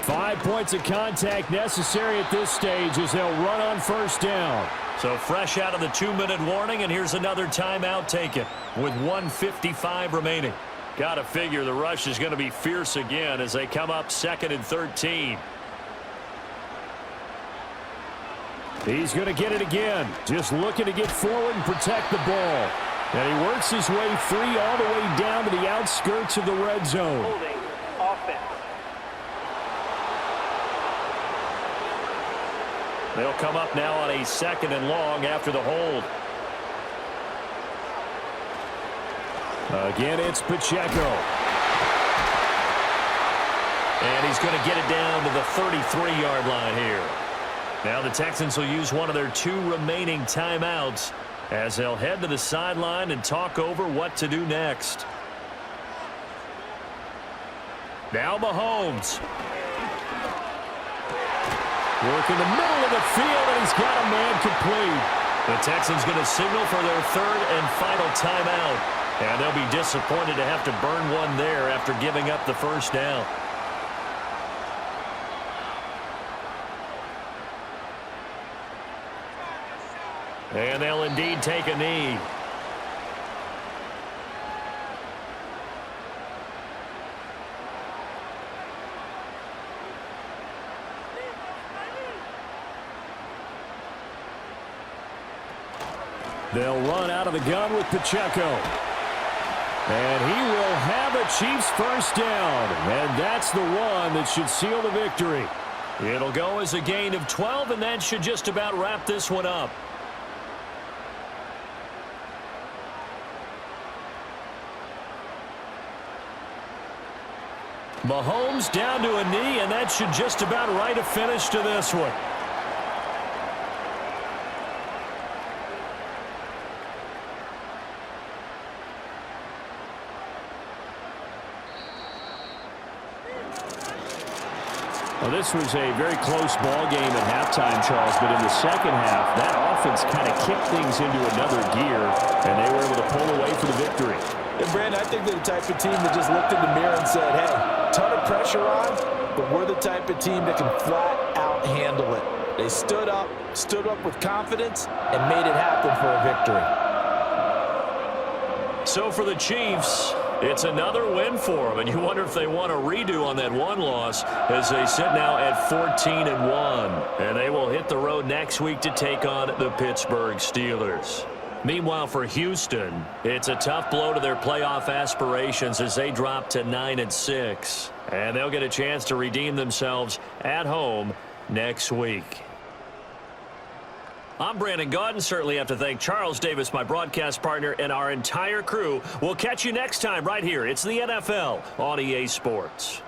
[SPEAKER 5] 5 points of contact necessary at this stage as they'll run on 1st down. So fresh out of the 2-minute warning, and here's another timeout taken with 1:55 remaining. Got to figure the rush is going to be fierce again as they come up 2nd and 13. He's going to get it again. Just looking to get forward and protect the ball. And he works his way free all the way down to the outskirts of the red zone.
[SPEAKER 4] Holding offense.
[SPEAKER 2] They'll come up now on a 2nd and long after the hold.
[SPEAKER 5] Again, it's Pacheco.
[SPEAKER 2] And he's going to get it down to the 33-yard line here. Now the Texans will use one of their 2 remaining timeouts as they'll head to the sideline and talk over what to do next. Now Mahomes.
[SPEAKER 5] Work in the middle of the field, and he's got a man complete.
[SPEAKER 2] The Texans going to signal for their 3rd and final timeout. And they'll be disappointed to have to burn one there after giving up the 1st down. And they'll indeed take a knee.
[SPEAKER 5] They'll run out of the gun with Pacheco. And he will have a Chiefs 1st down. And that's the one that should seal the victory.
[SPEAKER 2] It'll go as a gain of 12, and that should just about wrap this one up. Mahomes down to a knee, and that should just about write a finish to this one.
[SPEAKER 5] Well, this was a very close ball game at halftime, Charles, but in the second half, that offense kind of kicked things into another gear, and they were able to pull away for the victory.
[SPEAKER 3] And, Brandon, I think they're the type of team that just looked in the mirror and said, hey, ton of pressure on, but we're the type of team that can flat out handle it. They stood up with confidence, and made it happen for a victory.
[SPEAKER 2] So for the Chiefs,
[SPEAKER 5] It's another win for them, and you wonder if they want a redo on that one loss as they sit now at 14-1. And they will hit the road next week to take on the Pittsburgh Steelers. Meanwhile, for Houston, it's a tough blow to their playoff aspirations as they drop to 9-6. And they'll get a chance to redeem themselves at home next week. I'm Brandon Gaudin. Certainly have to thank Charles Davis, my broadcast partner, and our entire crew. We'll catch you next time right here. It's the NFL on EA Sports.